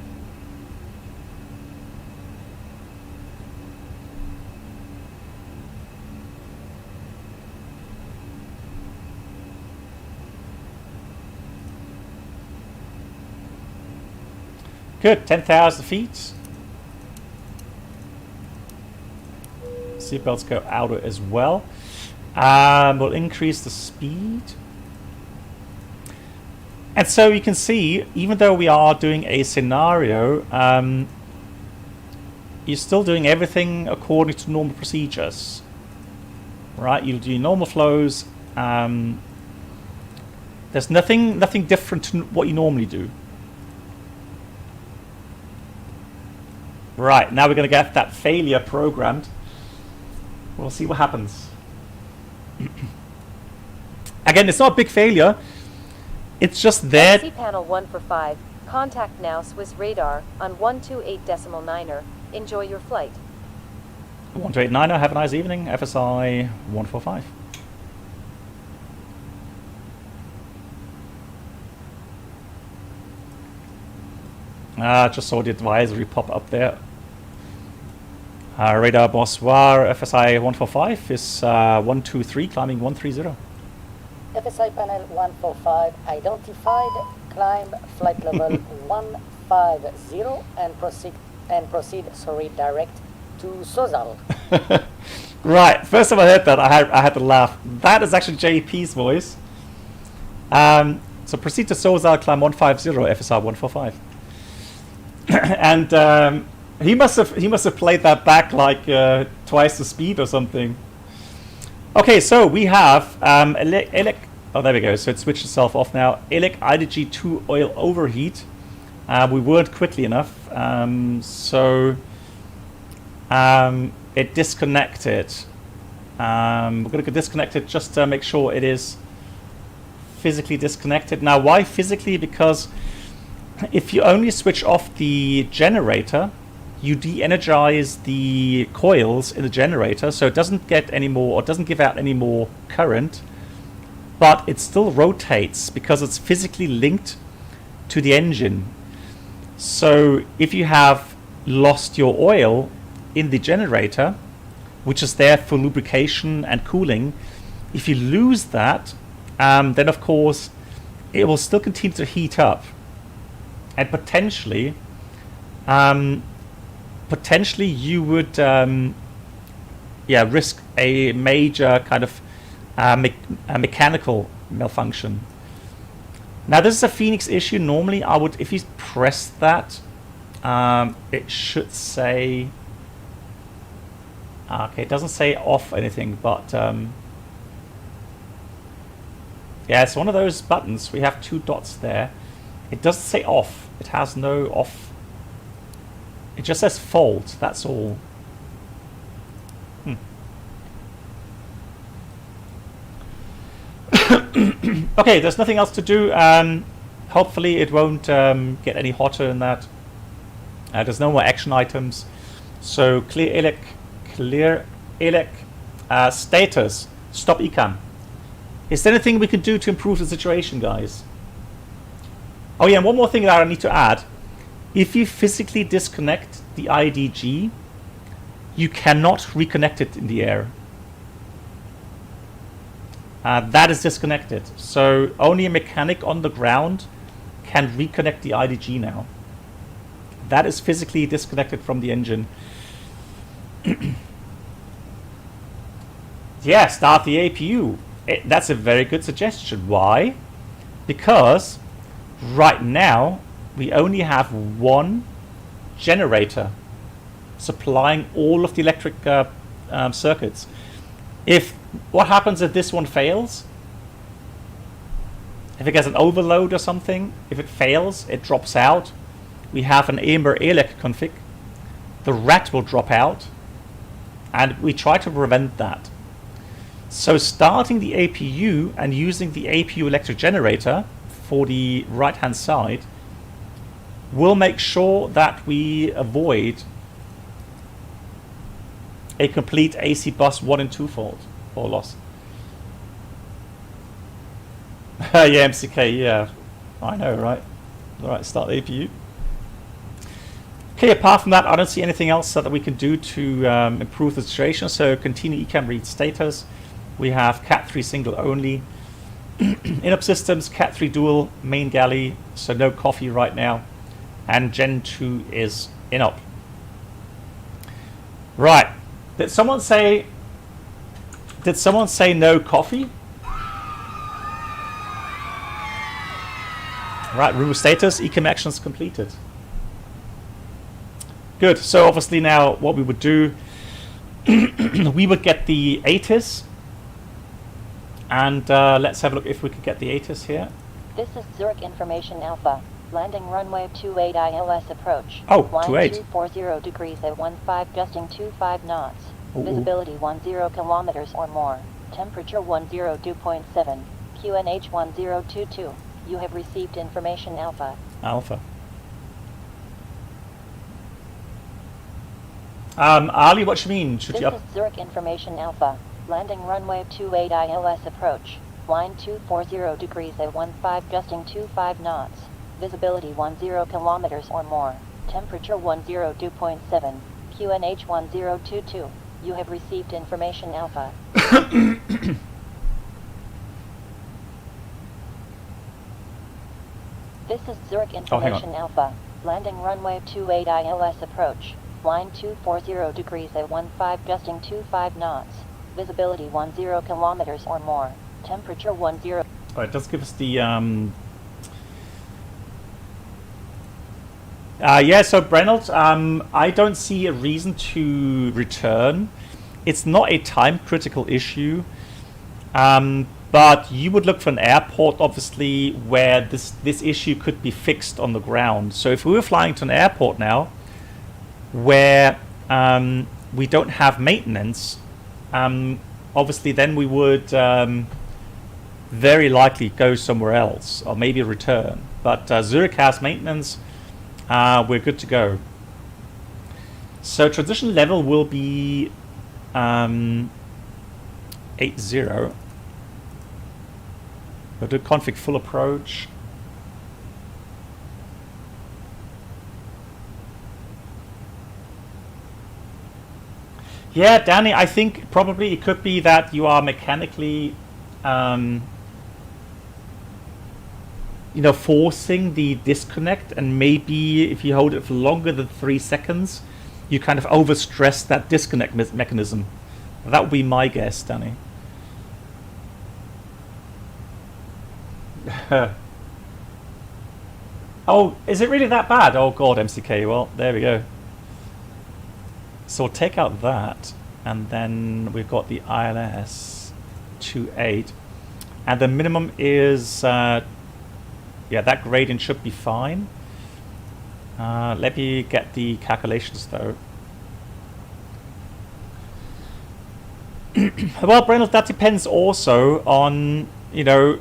Good, 10,000 feet. Seatbelts go out as well. We'll increase the speed. And so you can see, even though we are doing a scenario, you're still doing everything according to normal procedures. Right, you'll do normal flows. There's nothing different to what you normally do. Right, now we're going to get that failure programmed. We'll see what happens. Again, it's not a big failure. It's just there. FSiPanel 145. Contact now Swiss radar on 128.9er. Enjoy your flight. 128.9er, have a nice evening. FSI 145. Just saw the advisory pop up there. Radar bonsoir, FSI 145 is 123, climbing 130. FSiPanel 145 identified, climb flight level 150 and proceed direct to Sozal. Right, first time I heard that, I had to laugh. That is actually JP's voice. So proceed to Sozal, climb 150, FSI 145. And he must have played that back like twice the speed or something. Okay, so we have ELEC. Oh, there we go. So it switched itself off now. ELEC IDG2 oil overheat. We weren't quickly enough, so it disconnected. We're going to disconnect it just to make sure it is physically disconnected. Now, why physically? Because if you only switch off the generator, you de-energize the coils in the generator, so it doesn't get any more, or doesn't give out any more current, but it still rotates because it's physically linked to the engine. So if you have lost your oil in the generator, which is there for lubrication and cooling, if you lose that, then of course it will still continue to heat up. And potentially you would risk a major kind of a mechanical malfunction. Now this is a FENIX issue. Normally I would, if you press that, it should say, okay, it doesn't say off anything, but yeah, it's one of those buttons. We have two dots there. It doesn't say off. It has no off. It just says fault. That's all. Okay, there's nothing else to do. Hopefully it won't get any hotter than that. There's no more action items. So clear ELEC, status, stop ECAM. Is there anything we can do to improve the situation, guys? Oh yeah, and one more thing that I need to add. If you physically disconnect the IDG, you cannot reconnect it in the air. That is disconnected. So only a mechanic on the ground can reconnect the IDG now. That is physically disconnected from the engine. Yeah, start the APU. That's a very good suggestion. Why? Because right now we only have one generator supplying all of the electric circuits. What happens if this one fails? If it gets an overload or something, if it fails, it drops out. We have an AMBER-ELEC config. The rat will drop out, and we try to prevent that. So starting the APU and using the APU electric generator for the right-hand side will make sure that we avoid a complete AC bus 1 and 2 fault or loss. Yeah, MCK, yeah. I know, right? Alright, start the APU. Okay, apart from that, I don't see anything else that we can do to improve the situation. So continue ECAM read status. We have Cat 3 single only. In-up systems, Cat 3 dual, main galley, so no coffee right now. And Gen 2 is in-up. Right. Did someone say no coffee? Right, room status, ECAM actions completed. Good, so obviously now what we would do, we would get the ATIS. And let's have a look if we could get the ATIS here. This is Zurich Information Alpha. Landing runway 28 ILS approach. Oh, Line 28. 240 degrees at 15 gusting 25 knots. Ooh. Visibility 10 kilometers or more. Temperature 102.7. QNH 1022. You have received information Alpha. Alpha. Ali, what do you mean? Should This you is Zurich Information Alpha. Landing runway 28 ILS approach. Line 240 degrees at 15 gusting 25 knots. Visibility 10 kilometers or more. Temperature 102.7. QNH 1022. You have received information Alpha. This is Zurich Information Alpha. Landing runway 28 ILS approach. Line 240 degrees at 15 gusting 25 knots. Visibility 10 kilometers or more. Temperature 10. Alright, let's give us the yeah, so Brennelt, I don't see a reason to return. It's not a time critical issue. But you would look for an airport, obviously, where this issue could be fixed on the ground. So if we were flying to an airport now, where we don't have maintenance, obviously then we would very likely go somewhere else, or maybe return. But Zurich has maintenance, we're good to go. So transition level will be 80. We'll do config full approach. Yeah, Danny, I think probably it could be that you are mechanically, forcing the disconnect, and maybe if you hold it for longer than 3 seconds, you kind of overstress that disconnect mechanism. That would be my guess, Danny. Oh, is it really that bad? Oh god, MCK. Well, there we go. So we'll take out that, and then we've got the ILS 28, and the minimum is yeah, that gradient should be fine. Let me get the calculations though. Well, Brennel, that depends also on the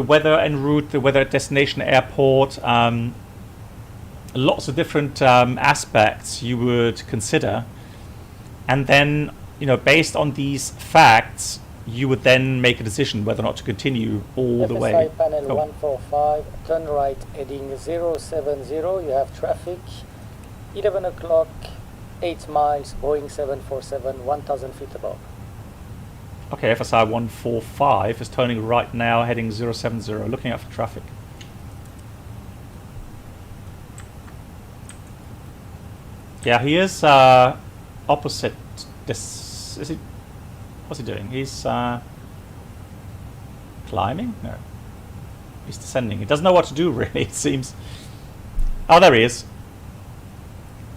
weather en route, the weather at destination airport, lots of different aspects you would consider, and then based on these facts you would then make a decision whether or not to continue all the way. FSiPanel 145, turn right heading 070, you have traffic, 11 o'clock, 8 miles, Boeing 747, 1000 feet above. Okay, FSI 145 is turning right now, heading 070, looking out for traffic. Yeah, he is opposite this. Is he? What's he doing? He's climbing? No. He's descending. He doesn't know what to do, really, it seems. Oh, there he is.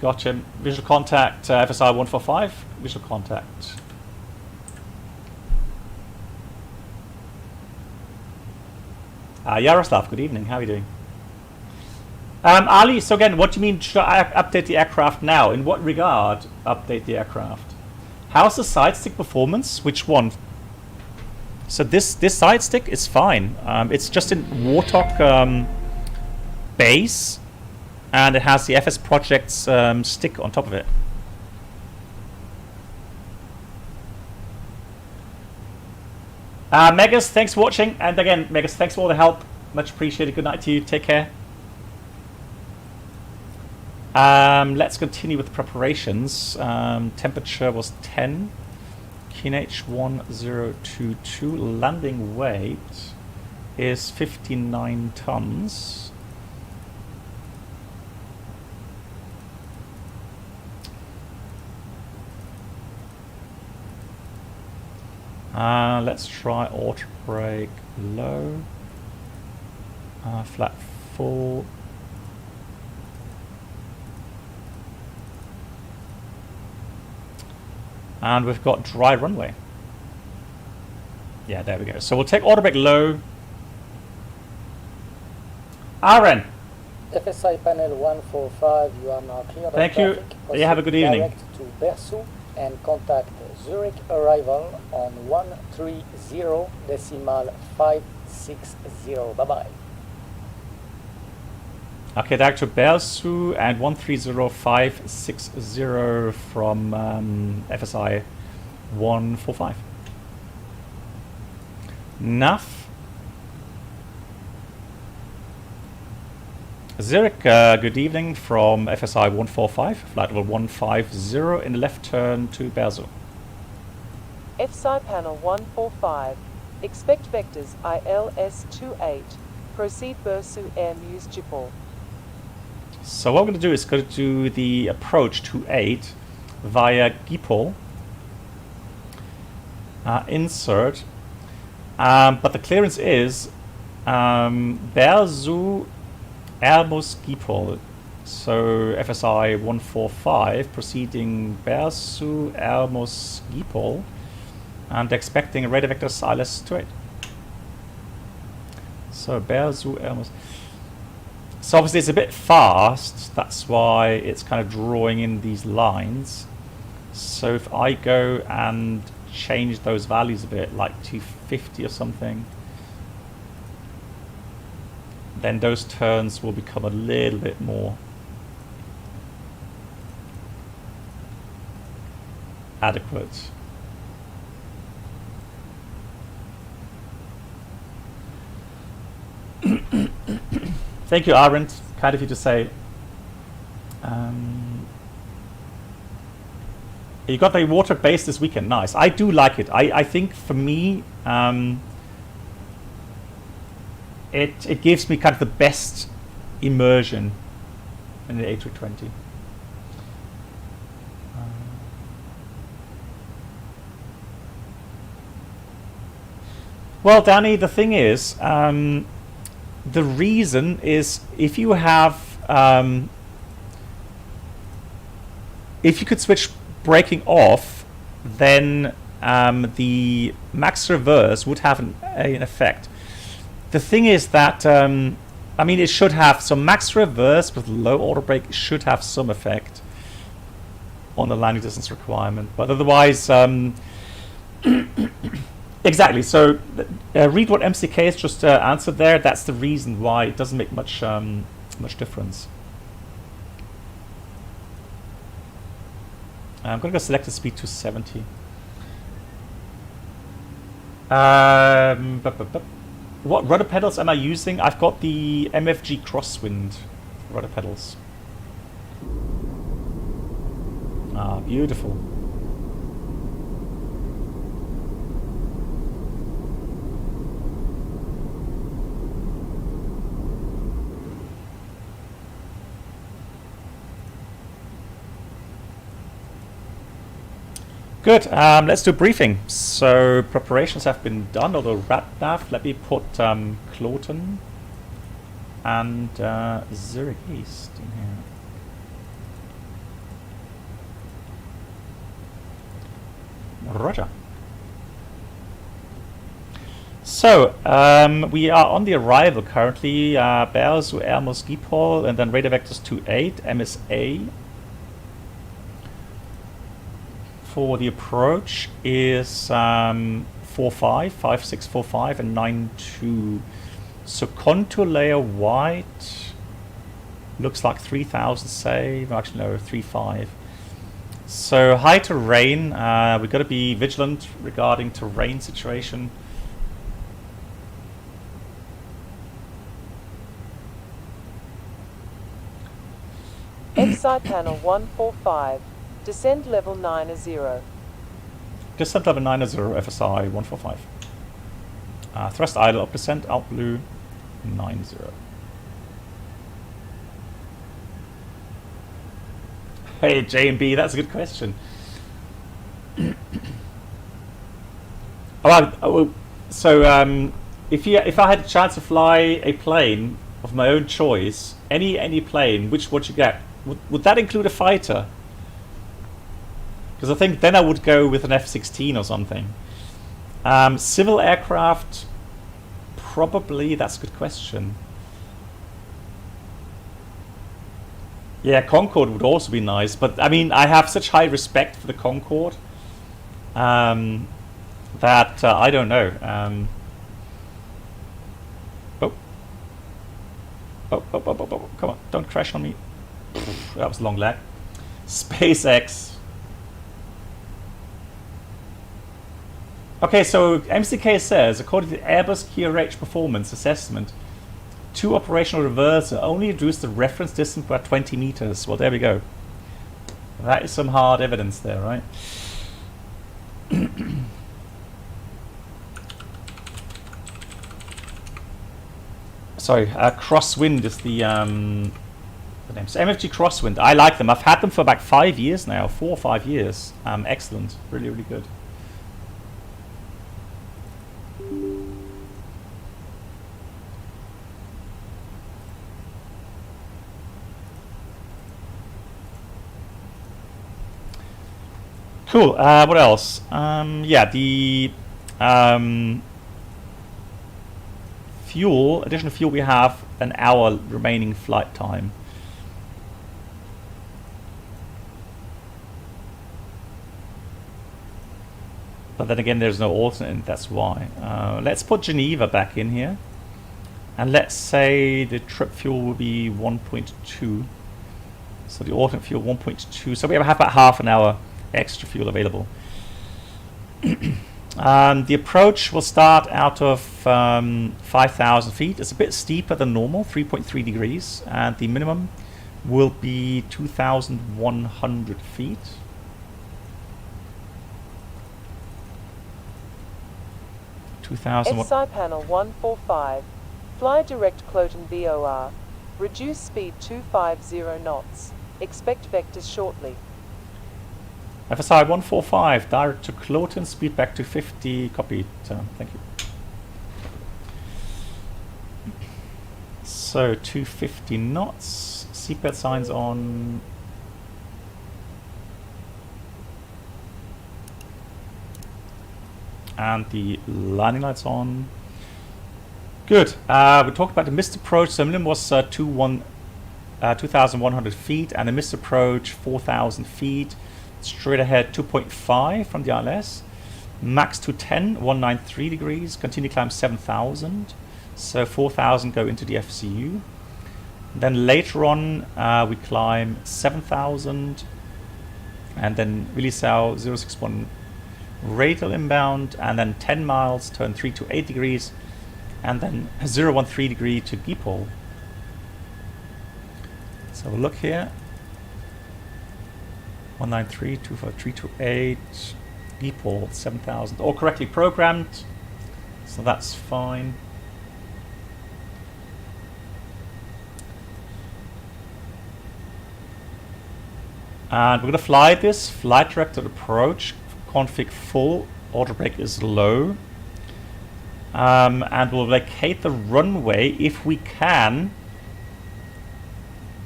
Got him. Visual contact, FSI 145. Visual contact. Yaroslav, good evening. How are you doing? Ali, so again, what do you mean should I update the aircraft now? In what regard update the aircraft? How's the side stick performance? Which one? So this side stick is fine. It's just in Warthog base, and it has the FS Projects stick on top of it. Megas, thanks for watching, and again, Megas, thanks for all the help. Much appreciated. Good night to you. Take care. Let's continue with the preparations. Temperature was 10. QNH 1022. Landing weight is 59 tons. Let's try auto brake low. Flat full. And we've got dry runway. Yeah, there we go. So we'll take auto brake low. Aaron. FSiPanel 145, you are now clear. Thank you. Yeah, have a good evening. Direct to Berceau and contact Zurich arrival on 130.560. Bye-bye. Okay, direct to Berceau and 130.560 from FSI 145. Enough. Zurich, good evening from FSI 145, flight level 150 in the left turn to Berceau. FSiPanel 145, expect vectors ILS28, proceed Berceau Airmuse Schiphol. So what we're going to do is go to the approach 28 via Schiphol, insert, but the clearance is Berceau Airbus Schiphol. So FSI 145 proceeding Berceau Airbus Schiphol and expecting a radar vector ILS28. So Berceau Airbus. So obviously it's a bit fast, that's why it's kind of drawing in these lines. So if I go and change those values a bit, like 250 or something, then those turns will become a little bit more adequate. Thank you, Arendt. Kind of you to say. You got the water base this weekend. Nice. I do like it. I think for me, it gives me kind of the best immersion in the A320. Well, Danny, the thing is, the reason is if you have, if you could switch braking off, then the max reverse would have an effect. The thing is that, I mean, it should have some max reverse with low auto brake should have some effect on the landing distance requirement, but otherwise, exactly. So read what MCK has just answered there. That's the reason why it doesn't make much much difference. I'm going to go select the speed to 70. What rudder pedals am I using? I've got the MFG Crosswind rudder pedals. Ah, beautiful. Good. Let's do a briefing. So preparations have been done. Although RATNAV, let me put Cloten and Zurich East in here. Roger. So, we are on the arrival currently, Berzu, Ermos, Schiphol, and then radar vectors 28, MSA. For the approach is 45, 5645, and 92. So contour layer white looks like 3000, say, actually no, 35. So high terrain, we've got to be vigilant regarding terrain situation. FSiPanel 145, descent level 90. Descent level 90, FSI 145. Thrust idle up descent, out blue 90. Hey J&B, that's a good question. So if I had a chance to fly a plane of my own choice, any plane, which would you get? Would that include a fighter? Because I think then I would go with an F-16 or something. Civil aircraft, probably. That's a good question. Yeah, Concorde would also be nice, but I mean, I have such high respect for the Concorde that I don't know. Oh, come on, don't crash on me. That was a long lag. SpaceX. Okay, so MCK says, according to the Airbus QRH performance assessment, 2 operational reverser only reduced the reference distance by 20 meters. Well, there we go. That is some hard evidence there, right? Sorry, Crosswind is the name. So MFG Crosswind, I like them. I've had them for about 5 years now, 4 or 5 years. Excellent, really, really good. Cool. What else? Yeah, the fuel, additional fuel, we have an hour remaining flight time. But then again, there's no alternate, that's why. Let's put Geneva back in here. And let's say the trip fuel will be 1.2. So the alternate fuel 1.2. So we have about half an hour extra fuel available. The approach will start out of 5,000 feet. It's a bit steeper than normal, 3.3 degrees, and the minimum will be 2,100 feet. FSiPanel 145, fly direct Cloten VOR, reduce speed 250 knots, expect vectors shortly. FSI 145, direct to Cloten, speed back to 50, copied. Thank you. So 250 knots, seatbelt signs on. And the landing lights on. Good. We talked about the missed approach. So minimum was 2,100 feet, and the missed approach 4,000 feet. Straight ahead 2.5 from the ILS. Max to 10, 193 degrees. Continue climb 7,000. So 4,000 go into the FCU. Then later on we climb 7,000. And then release our 061 radial inbound, and then 10 miles, turn 328 degrees, and then 013 degree to Schiphol. So we'll look here. 193, 25328, Schiphol, 7,000, all correctly programmed, so that's fine. And we're going to fly this flight directed approach config full, auto brake is low. And we'll vacate the runway if we can.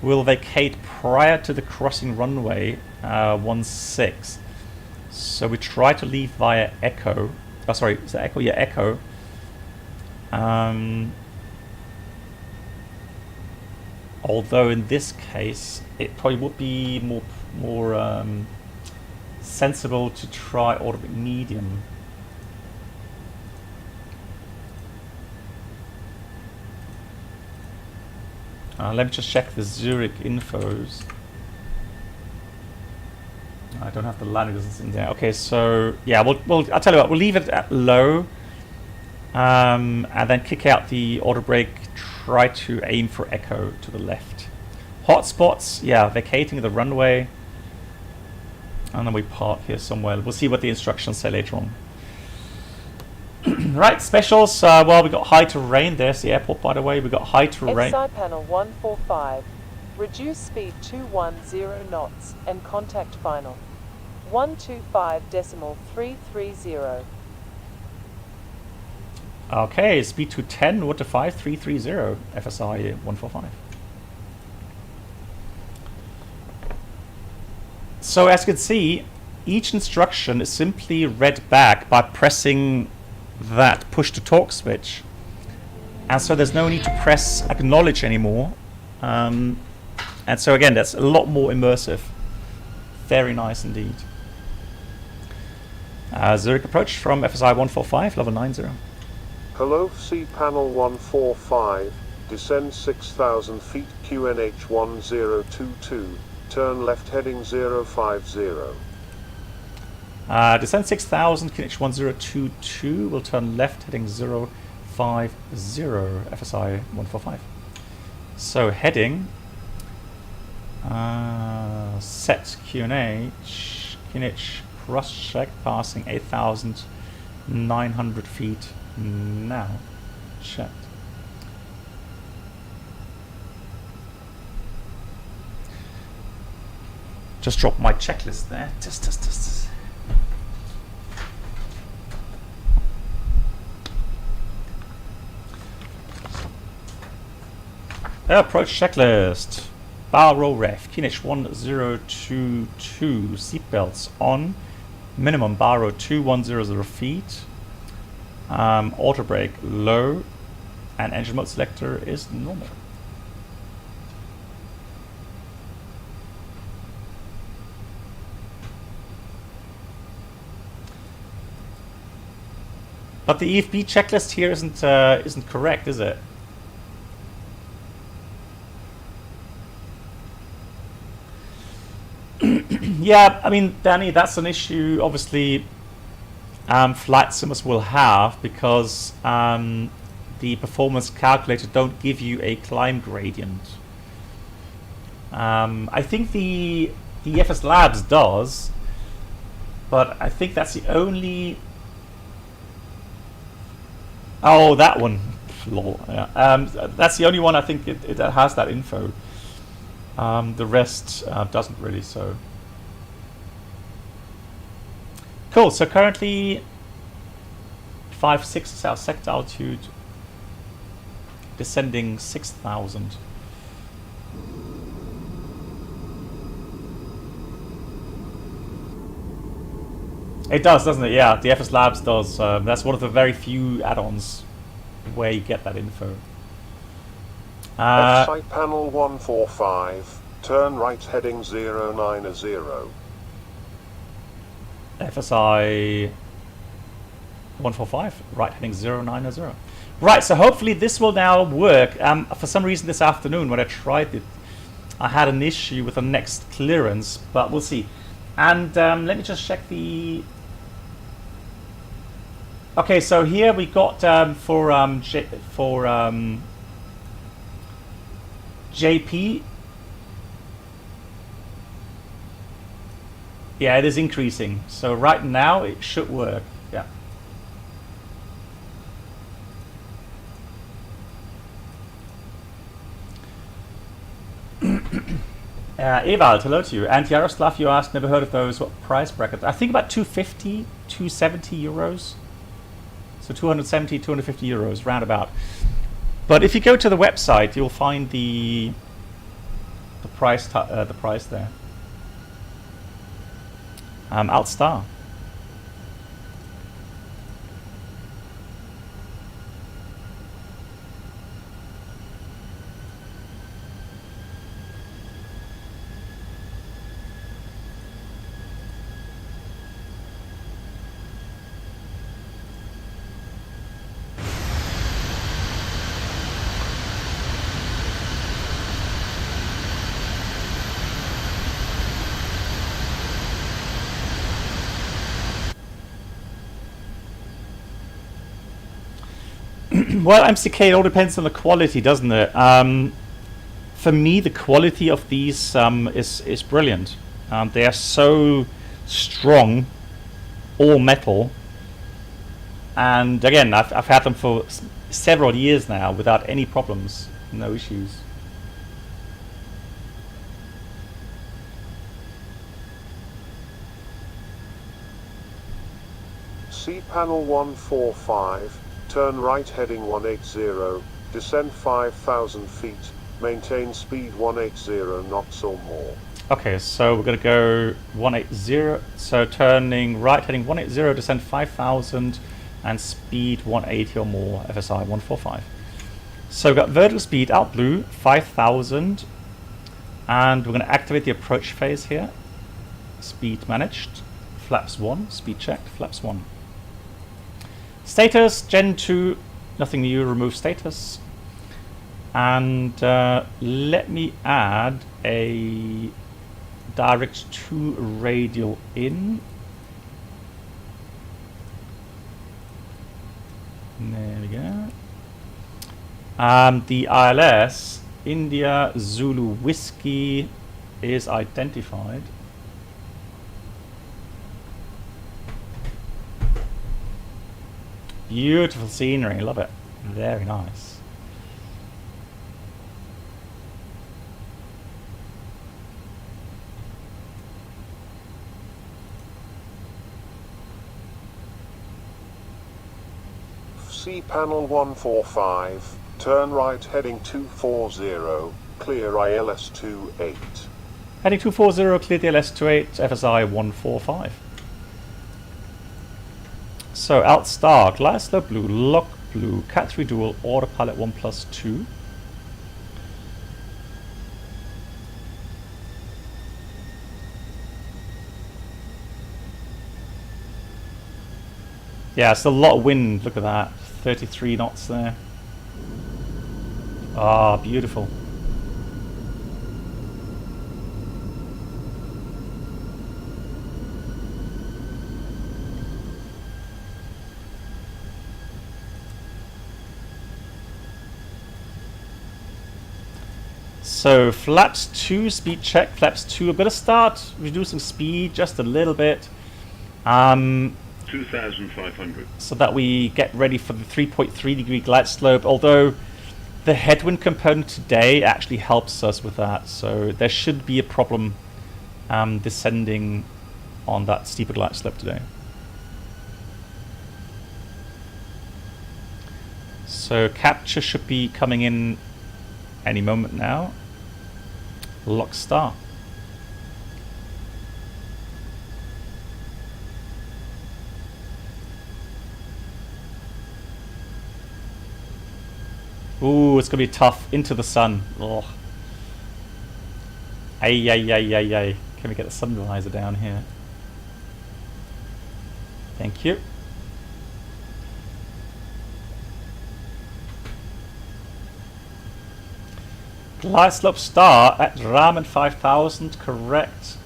We'll vacate prior to the crossing runway 16. So we try to leave via Echo. Oh, sorry, is that Echo? Yeah, Echo. Although in this case, it probably would be more sensible to try orbit medium. Let me just check the Zurich infos. I don't have the landing distance in there. Okay, so yeah, we'll I'll tell you what, we'll leave it at low, and then kick out the auto brake. Try to aim for Echo to the left. Hotspots, yeah, vacating the runway, and then we park here somewhere. We'll see what the instructions say later on. Right, specials. Well, we got high terrain. There's the airport, by the way. We got high terrain. FSiPanel 145. Reduce speed 210 knots and contact final. 125.330. Okay, speed to 10, what to 5330, FSI 145. So as you can see, each instruction is simply read back by pressing that push to talk switch. And so there's no need to press acknowledge anymore. And so again, that's a lot more immersive. Very nice indeed. Zurich approach from FSI 145, level 90. Hello FSiPanel 145, descend 6,000 feet QNH 1022, turn left heading 050. Descend 6,000, QNH 1022, will turn left heading 050, FSI 145. So heading, set QNH cross check passing 8,900 feet now. Checked. Just dropped my checklist there. Test. Approach checklist. Bar roll ref. QNH 1022. Seatbelts on. Minimum bar row 2100 feet. Auto brake low. And engine mode selector is normal. But the EFB checklist here isn't correct, is it? Yeah, I mean, Danny, that's an issue. Obviously, flight simulators will have because the performance calculator don't give you a climb gradient. I think the FS Labs does, but I think that's the only. Oh, that one. Lol. Yeah. That's the only one I think it has that info. The rest doesn't really. So cool. So currently 5.6 is our sector altitude. Descending 6,000. It does, doesn't it? Yeah, the FS Labs does. That's one of the very few add-ons where you get that info. FSiPanel 145, turn right heading 090. FSI 145, right heading 090. Right, so hopefully this will now work. For some reason this afternoon when I tried it, I had an issue with the next clearance, but we'll see. And let me just check the... Okay, so here we got for JP. Yeah, it is increasing. So right now it should work. Yeah. Ewald, hello to you. And Yaroslav, you asked, never heard of those. What price bracket? I think about 250, 270 euros. So 270, 250 euros, roundabout. But if you go to the website, you'll find the price there. Altstar. Well, MCK, it all depends on the quality, doesn't it? For me, the quality of these is brilliant. They are so strong, all metal. And again, I've had them for several years now without any problems, no issues. FSiPanel 145. Turn right heading 180, descend 5,000 feet, maintain speed 180 knots or more. Okay, so we're going to go 180, so turning right heading 180, descend 5,000 and speed 180 or more, FSI 145. So we've got vertical speed out blue, 5,000, and we're going to activate the approach phase here. Speed managed, flaps 1, speed checked, flaps 1. Status, Gen 2, nothing new, remove status. And let me add a direct to radial in. There we go. The ILS, India Zulu Whiskey, is identified. Beautiful scenery, love it. Very nice. FSiPanel 145, turn right heading 240, clear ILS 28. Heading 240, clear the ILS 28, FSI 145. So Altstar, glide slope blue, lock blue, Cat 3 dual, autopilot 1+2. Yeah, it's a lot of wind, look at that, 33 knots there. Ah, beautiful. So flaps 2, speed check, flaps 2. I'm going to start reducing speed just a little bit. 2,500. So that we get ready for the 3.3 degree glide slope, although the headwind component today actually helps us with that. So there should be a problem descending on that steeper glide slope today. So capture should be coming in any moment now. Lock star. Ooh, it's gonna be tough into the sun. Oh. Ay, ay, ay, ay, ay. Can we get the sun visor down here? Thank you. Glide slope star at Ramen 5000, correct.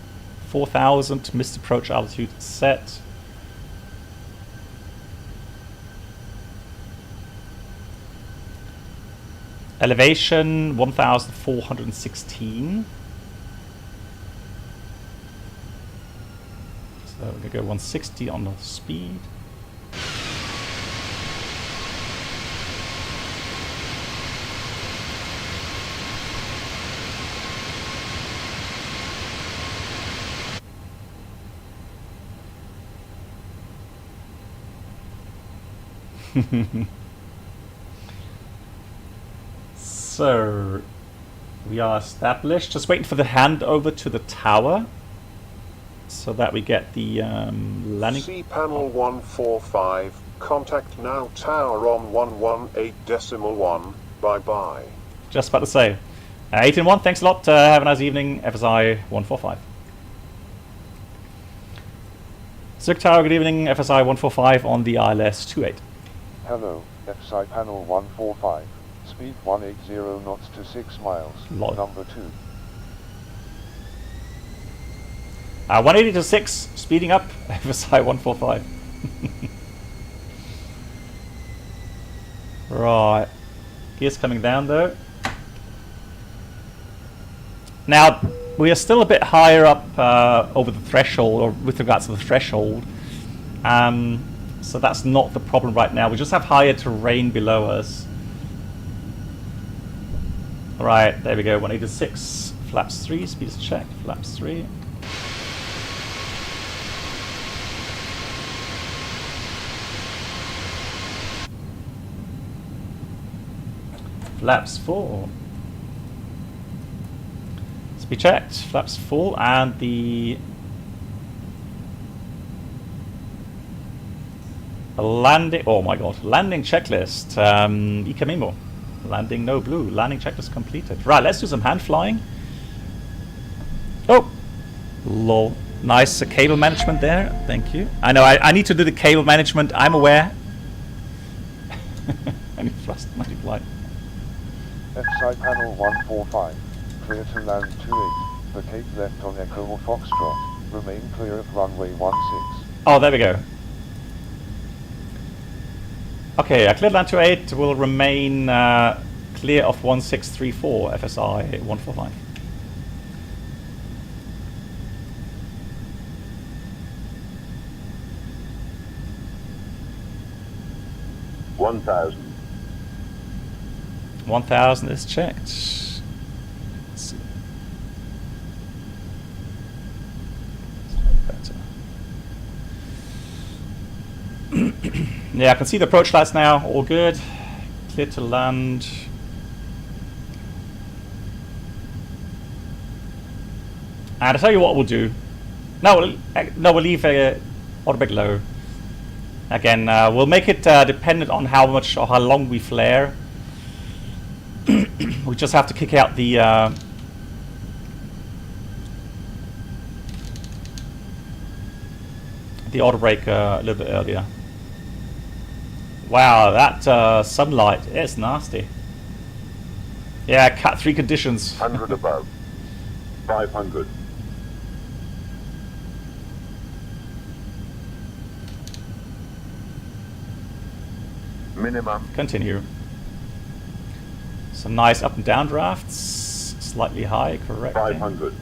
4000, missed approach altitude set. Elevation 1416. So we're gonna go 160 on the speed. So we are established. Just waiting for the handover to the tower, so that we get the landing. FSiPanel 145. Contact now tower on 118.1. Bye bye. Just about to say. 8-1, thanks a lot. Have a nice evening. FSI 145. Zurich Tower, good evening. FSI 145 on the ILS 28. Hello, FSiPanel 145. Speed 180 knots to 6 miles. Lol. Number 2. 180 to 6, speeding up. FSI 145. Right. Gears coming down though. Now, we are still a bit higher up over the threshold, or with regards to the threshold. So that's not the problem right now. We just have higher terrain below us. Alright, there we go. 186, flaps 3, speeds check, flaps 3. Flaps 4. Speed checked, flaps full, and the landing, oh my god, landing checklist, Ikamimo. Landing no blue, landing checklist completed. Right, let's do some hand flying. Oh, lol. Nice cable management there, thank you. I know, I need to do the cable management, I'm aware. I need thrust multiply. FSiPanel 145. Clear to land 28. Vacate left on Echo or Foxtrot. Remain clear of runway 16. Oh, there we go. Okay, clear land 28 will remain clear of 1634 FSI 145. $1,000. 1000 is checked. Let's see. Better. Yeah, I can see the approach lights now. All good. Clear to land. And I'll tell you what we'll do. No, we'll leave auto brake low. Again, we'll make it dependent on how much or how long we flare. We just have to kick out the auto brake a little bit earlier. Wow, that sunlight is nasty. Yeah, Cat 3 conditions. 100 above. 500. Minimum. Continue. Some nice up and down drafts. Slightly high, correct. 500.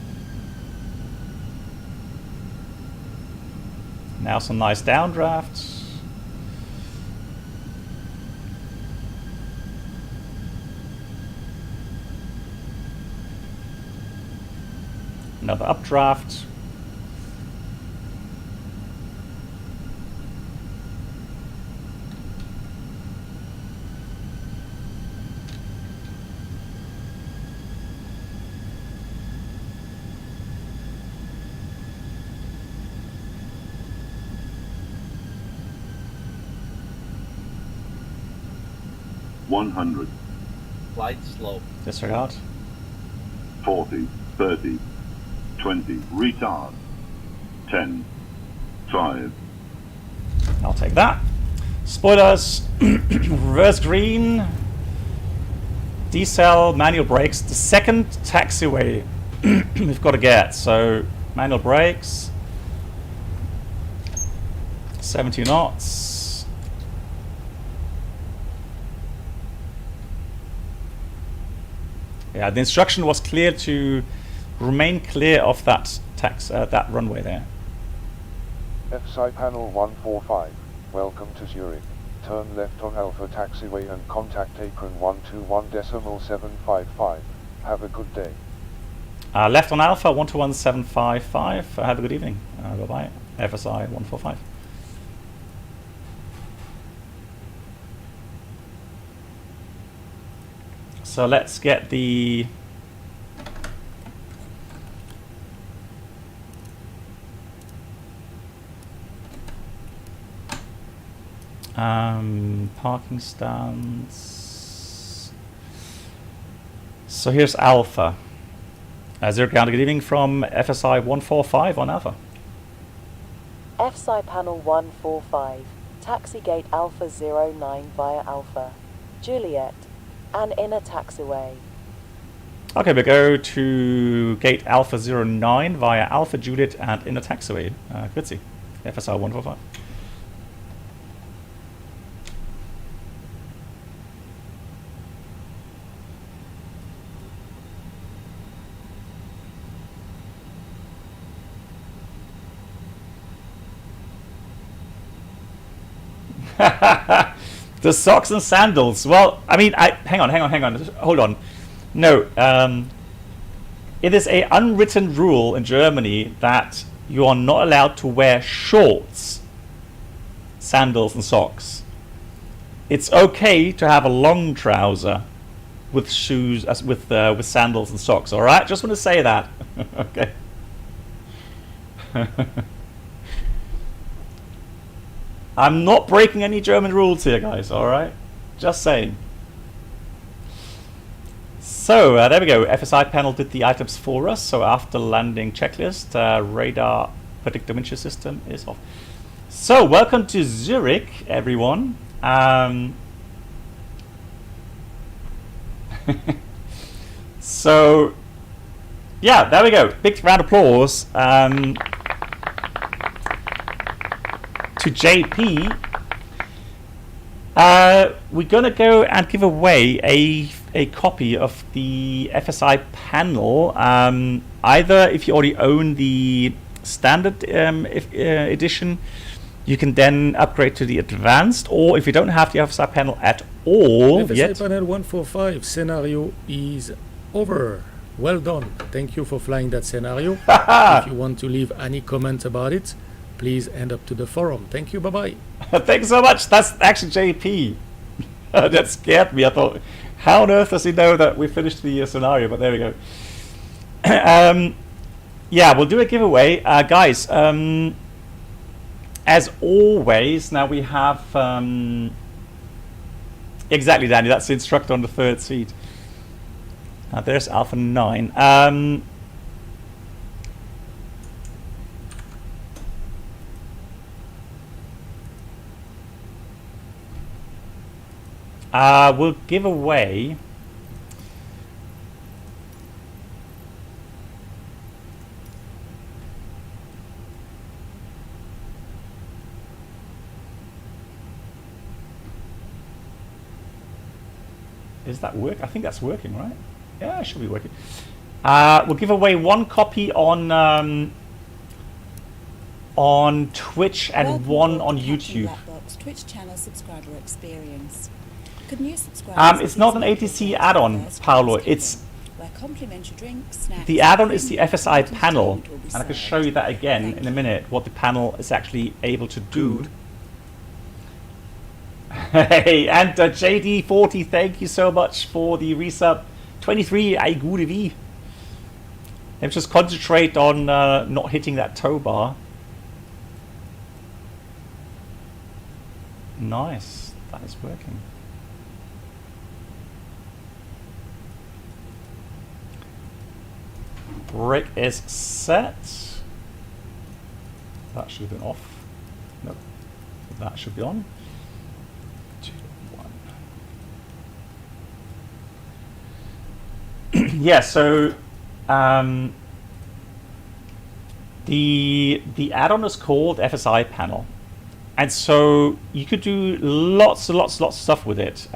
Now some nice down drafts. Another updraft. $100. Flight slope. Disregard. 40, 30, 20, retard. 10, 5. I'll take that. Spoilers. Reverse green. Decel, manual brakes. The second taxiway we've got to get. So manual brakes. 70 knots. Yeah, the instruction was clear to remain clear of that that runway there. FSiPanel 145. Welcome to Zurich. Turn left on Alpha Taxiway and contact Apron 121.755. Have a good day. Left on Alpha 121.755. Have a good evening. Bye bye. FSI 145. So let's get the parking stands. So here's Alpha. Zero Counter, good evening from FSI 145 on Alpha. FSiPanel 145, Taxi Gate Alpha 09 via Alpha, Juliet, and inner taxiway. Okay, we go to gate Alpha 09 via Alpha Juliet and inner taxiway. Good see. FSI 145. The socks and sandals. Well, I mean, hang on. Hold on. No, it is a unwritten rule in Germany that you are not allowed to wear shorts, sandals, and socks. It's okay to have a long trouser with shoes, with sandals and socks. All right, just want to say that. Okay. I'm not breaking any German rules here, guys, alright? Just saying. So, there we go. FSiPanel did the items for us. So, after landing checklist, radar predictor windshield system is off. So, welcome to Zurich, everyone. So, yeah, there we go. Big round of applause. To JP, we're gonna go and give away a copy of the FSiPanel. Either if you already own the standard edition, you can then upgrade to the advanced, or if you don't have the FSiPanel at all yet. FSiPanel 145 scenario is over. Well done. Thank you for flying that scenario. If you want to leave any comment about it, please end up to the forum. Thank you. Bye-bye. Thanks so much. That's actually JP. That scared me. I thought, how on earth does he know that we finished the scenario? But there we go. Yeah, we'll do a giveaway. Guys, as always, now we have... exactly, Danny. That's the instructor on the third seat. There's Alpha 9. We'll give away Is that work? I think that's working, right? Yeah, it should be working. We'll give away one copy on Twitch and one on YouTube. Blackbox Twitch channel subscriber experience. Could new subscribers It's not an ATC add-on, Paolo. It's the add-on is the FSiPanel, and I can show you that again in a minute. What the panel is actually able to do. Hey, and JD40, thank you so much for the resub. 23, I gute wie. Let's just concentrate on not hitting that tow bar. Nice, that is working. Brake is set. That should have been off. Nope. That should be on. 2, 1. Yeah, so the add-on is called FSiPanel. And so you could do lots of stuff with it.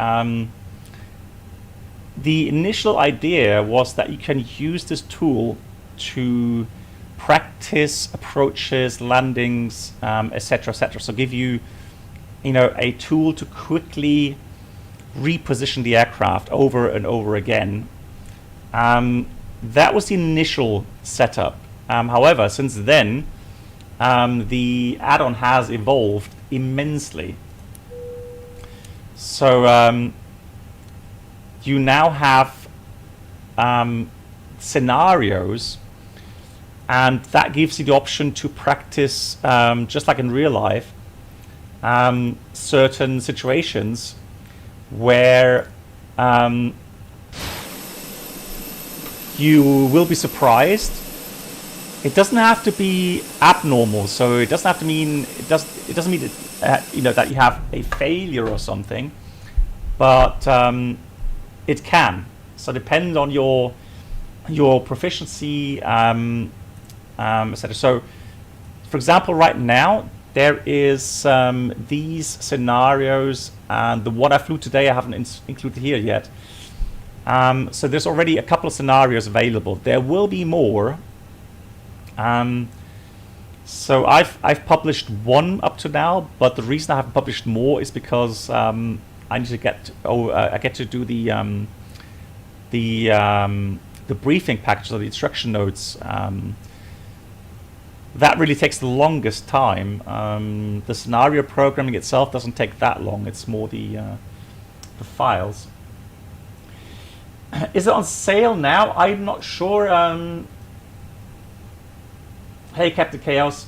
The initial idea was that you can use this tool to practice approaches, landings, etc., etc. So give you, a tool to quickly reposition the aircraft over and over again. That was the initial setup. However, since then, the add-on has evolved immensely. So you now have scenarios, and that gives you the option to practice, just like in real life, certain situations where you will be surprised. It doesn't have to be abnormal, so it doesn't have to mean it doesn't mean that you have a failure or something, but it can. So depend on your proficiency, etc. So, for example, right now there is these scenarios, and the one I flew today I haven't included here yet. So there's already a couple of scenarios available. There will be more. So I've published one up to now, but the reason I haven't published more is because I need to get I get to do the briefing package or the instruction notes. That really takes the longest time. The scenario programming itself doesn't take that long. It's more the files. Is it on sale now? I'm not sure. Hey, Captain Chaos.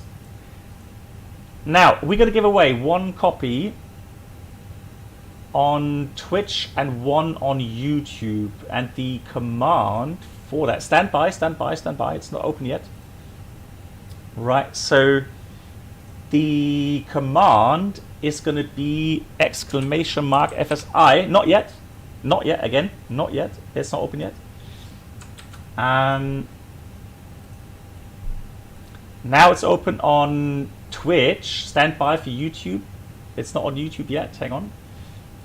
Now, we're going to give away one copy on Twitch and one on YouTube. And the command for that... Stand by. It's not open yet. Right, so the command is going to be !FSI. Not yet. Not yet, again. Not yet. It's not open yet. Now it's open on Twitch. Stand by for YouTube. It's not on YouTube yet. Hang on.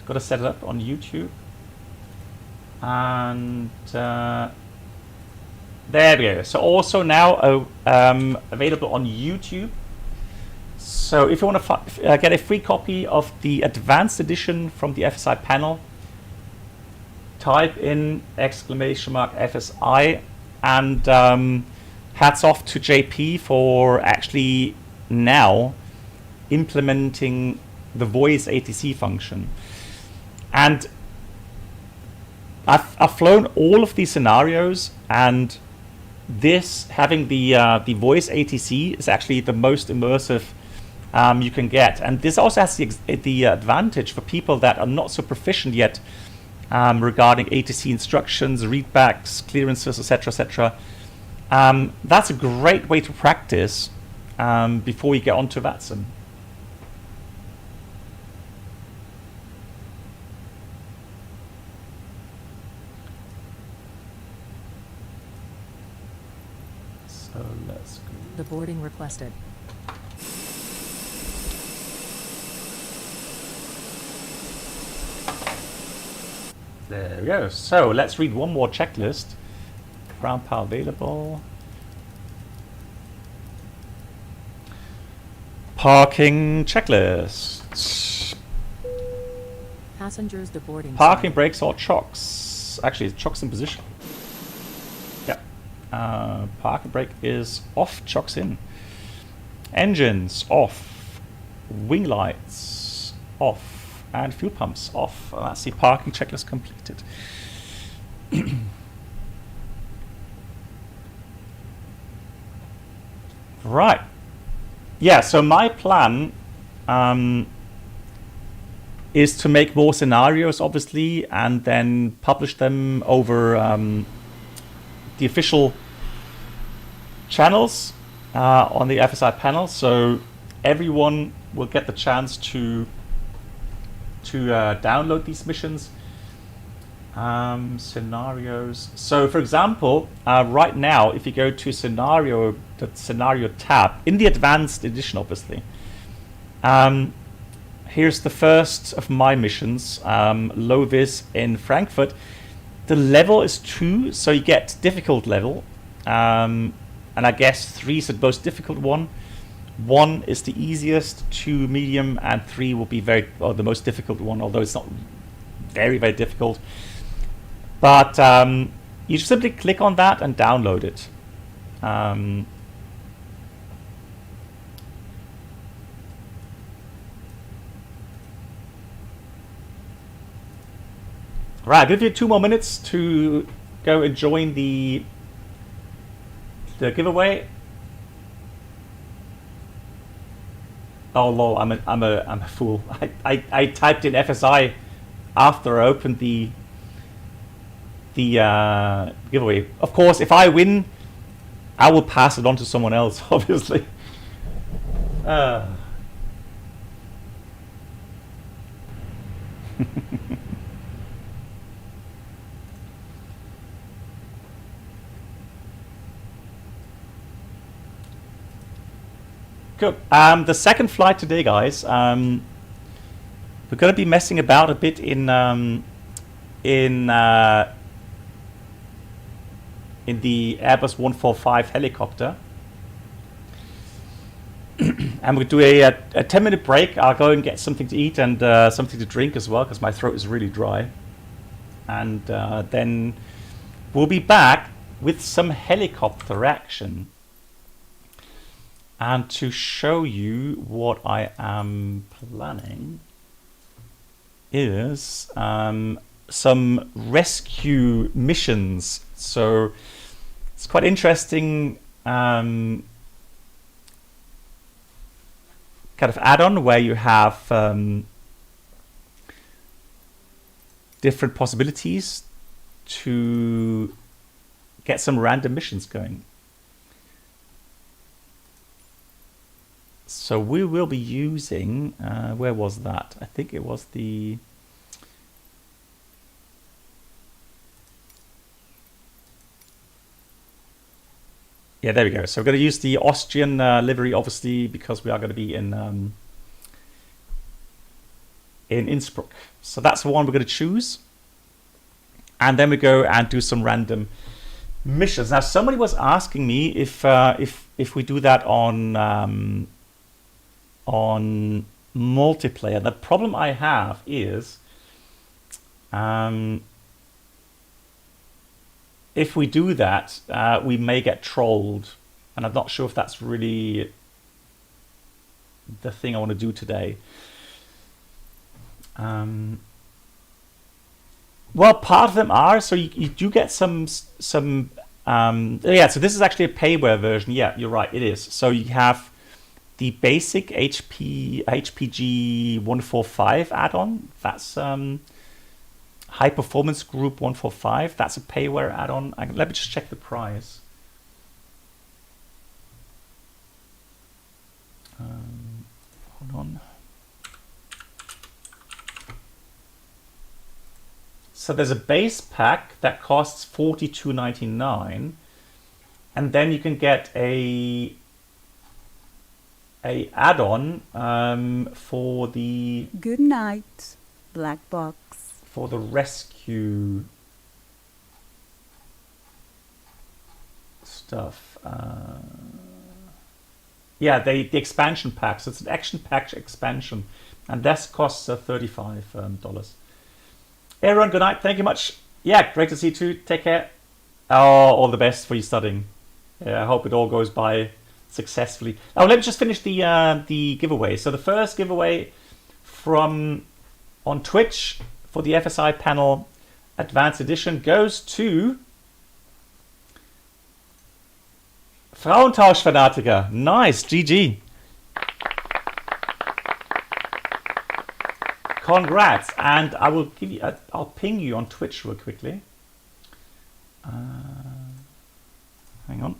Got to set it up on YouTube. And there we go. So also now available on YouTube. So if you want to get a free copy of the advanced edition from the FSiPanel, type in !FSI, and hats off to JP for actually now implementing the voice ATC function. And I've flown all of these scenarios, and this, having the voice ATC, is actually the most immersive you can get. And this also has the advantage for people that are not so proficient yet regarding ATC instructions, readbacks, clearances, etc., etc. That's a great way to practice before you get onto VATSIM. So let's go. The boarding requested. There we go. So let's read one more checklist. Ground power available. Parking checklist. Passengers deboarding. Parking brakes or chocks. Actually, it's chocks in position. Yeah. Parking brake is off, chocks in. Engines off. Wing lights off. And fuel pumps off. That's the parking checklist completed. Right. Yeah, so my plan is to make more scenarios, obviously, and then publish them over the official channels on the FSiPanel, so everyone will get the chance to download these missions. Scenarios. So, for example, right now, if you go to scenario, the scenario tab in the advanced edition, obviously, here's the first of my missions, low-vis in Frankfurt. The level is 2, so you get difficult level, and I guess 3 is the most difficult one. 1 is the easiest, 2 medium, and 3 will be the most difficult one, although it's not very, very difficult. But you just simply click on that and download it. Right, I'll give you 2 more minutes to go and join the giveaway. Oh lol, I'm a fool. I typed in FSI after I opened the giveaway. Of course, if I win, I will pass it on to someone else, obviously. Cool. The second flight today, guys. We're going to be messing about a bit in the Airbus 145 helicopter. And we'll do a 10-minute break. I'll go and get something to eat and something to drink as well, because my throat is really dry. And then we'll be back with some helicopter action. And to show you what I am planning is some rescue missions. So it's quite interesting kind of add-on where you have different possibilities to get some random missions going. So we will be using, where was that? I think it was the... Yeah, there we go. So we're going to use the Austrian livery, obviously, because we are going to be in Innsbruck. So that's the one we're going to choose. And then we go and do some random missions. Now, somebody was asking me if we do that on multiplayer. The problem I have is if we do that, we may get trolled, and I'm not sure if that's really the thing I want to do today. Well, part of them are, so you do get some yeah, so this is actually a payware version. Yeah, you're right, it is. So you have the basic HPG 145 add-on. That's High Performance Group 145. That's a payware add-on. Let me just check the price. Hold on. So there's a base pack that costs $42.99, and then you can get a add-on for the... Good night, black box. For the rescue stuff. Yeah, the expansion pack. So it's an action pack expansion, and this costs $35. Everyone, good night. Thank you much. Yeah, great to see you too. Take care. Oh, all the best for your studying. Yeah, I hope it all goes by successfully. Now let me just finish the giveaway. So the first giveaway on Twitch for the FSiPanel Advanced Edition goes to Frauentausch-Fanatiker. Nice, GG. Congrats, and I will give you. I'll ping you on Twitch real quickly. Hang on.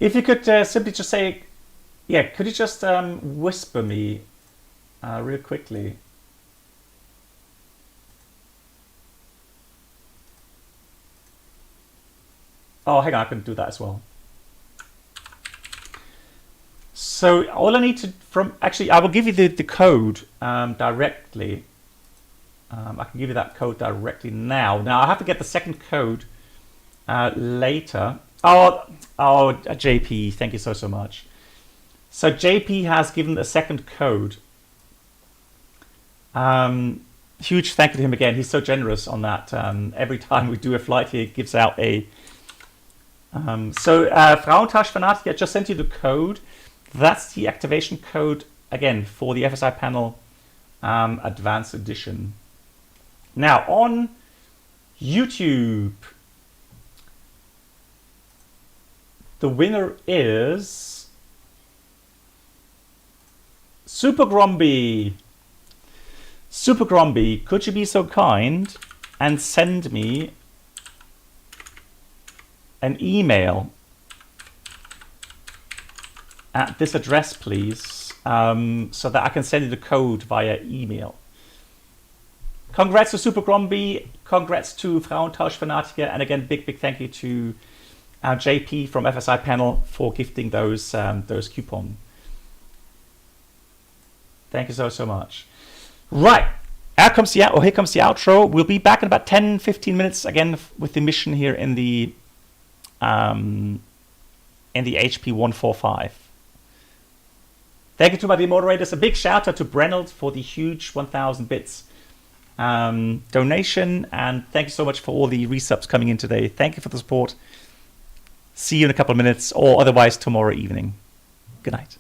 If you could simply just say, yeah, could you just whisper me real quickly? Oh, hang on, I can do that as well. So all I need to, actually, I will give you the code directly. I can give you that code directly now. Now I have to get the second code later. Oh, JP, thank you so much. So JP has given a second code. Huge thank you to him again. He's so generous on that. Every time we do a flight, he gives out a Frauentausch Fanatic, I just sent you the code. That's the activation code, again, for the FSiPanel Advanced Edition. Now, on YouTube, the winner is Super Gromby. Super Gromby, could you be so kind and send me an email at this address, please, so that I can send you the code via email. Congrats to Super Gromby, congrats to Frauentausch Fanatiker, and again, big thank you to JP from FSiPanel for gifting those coupons. Thank you so much. Right, here comes the outro. We'll be back in about 10-15 minutes again with the mission here in the HP 145. Thank you to my dear moderators. A big shout out to Brennald for the huge 1,000 bits donation, and thank you so much for all the resubs coming in today. Thank you for the support. See you in a couple of minutes, or otherwise tomorrow evening. Good night.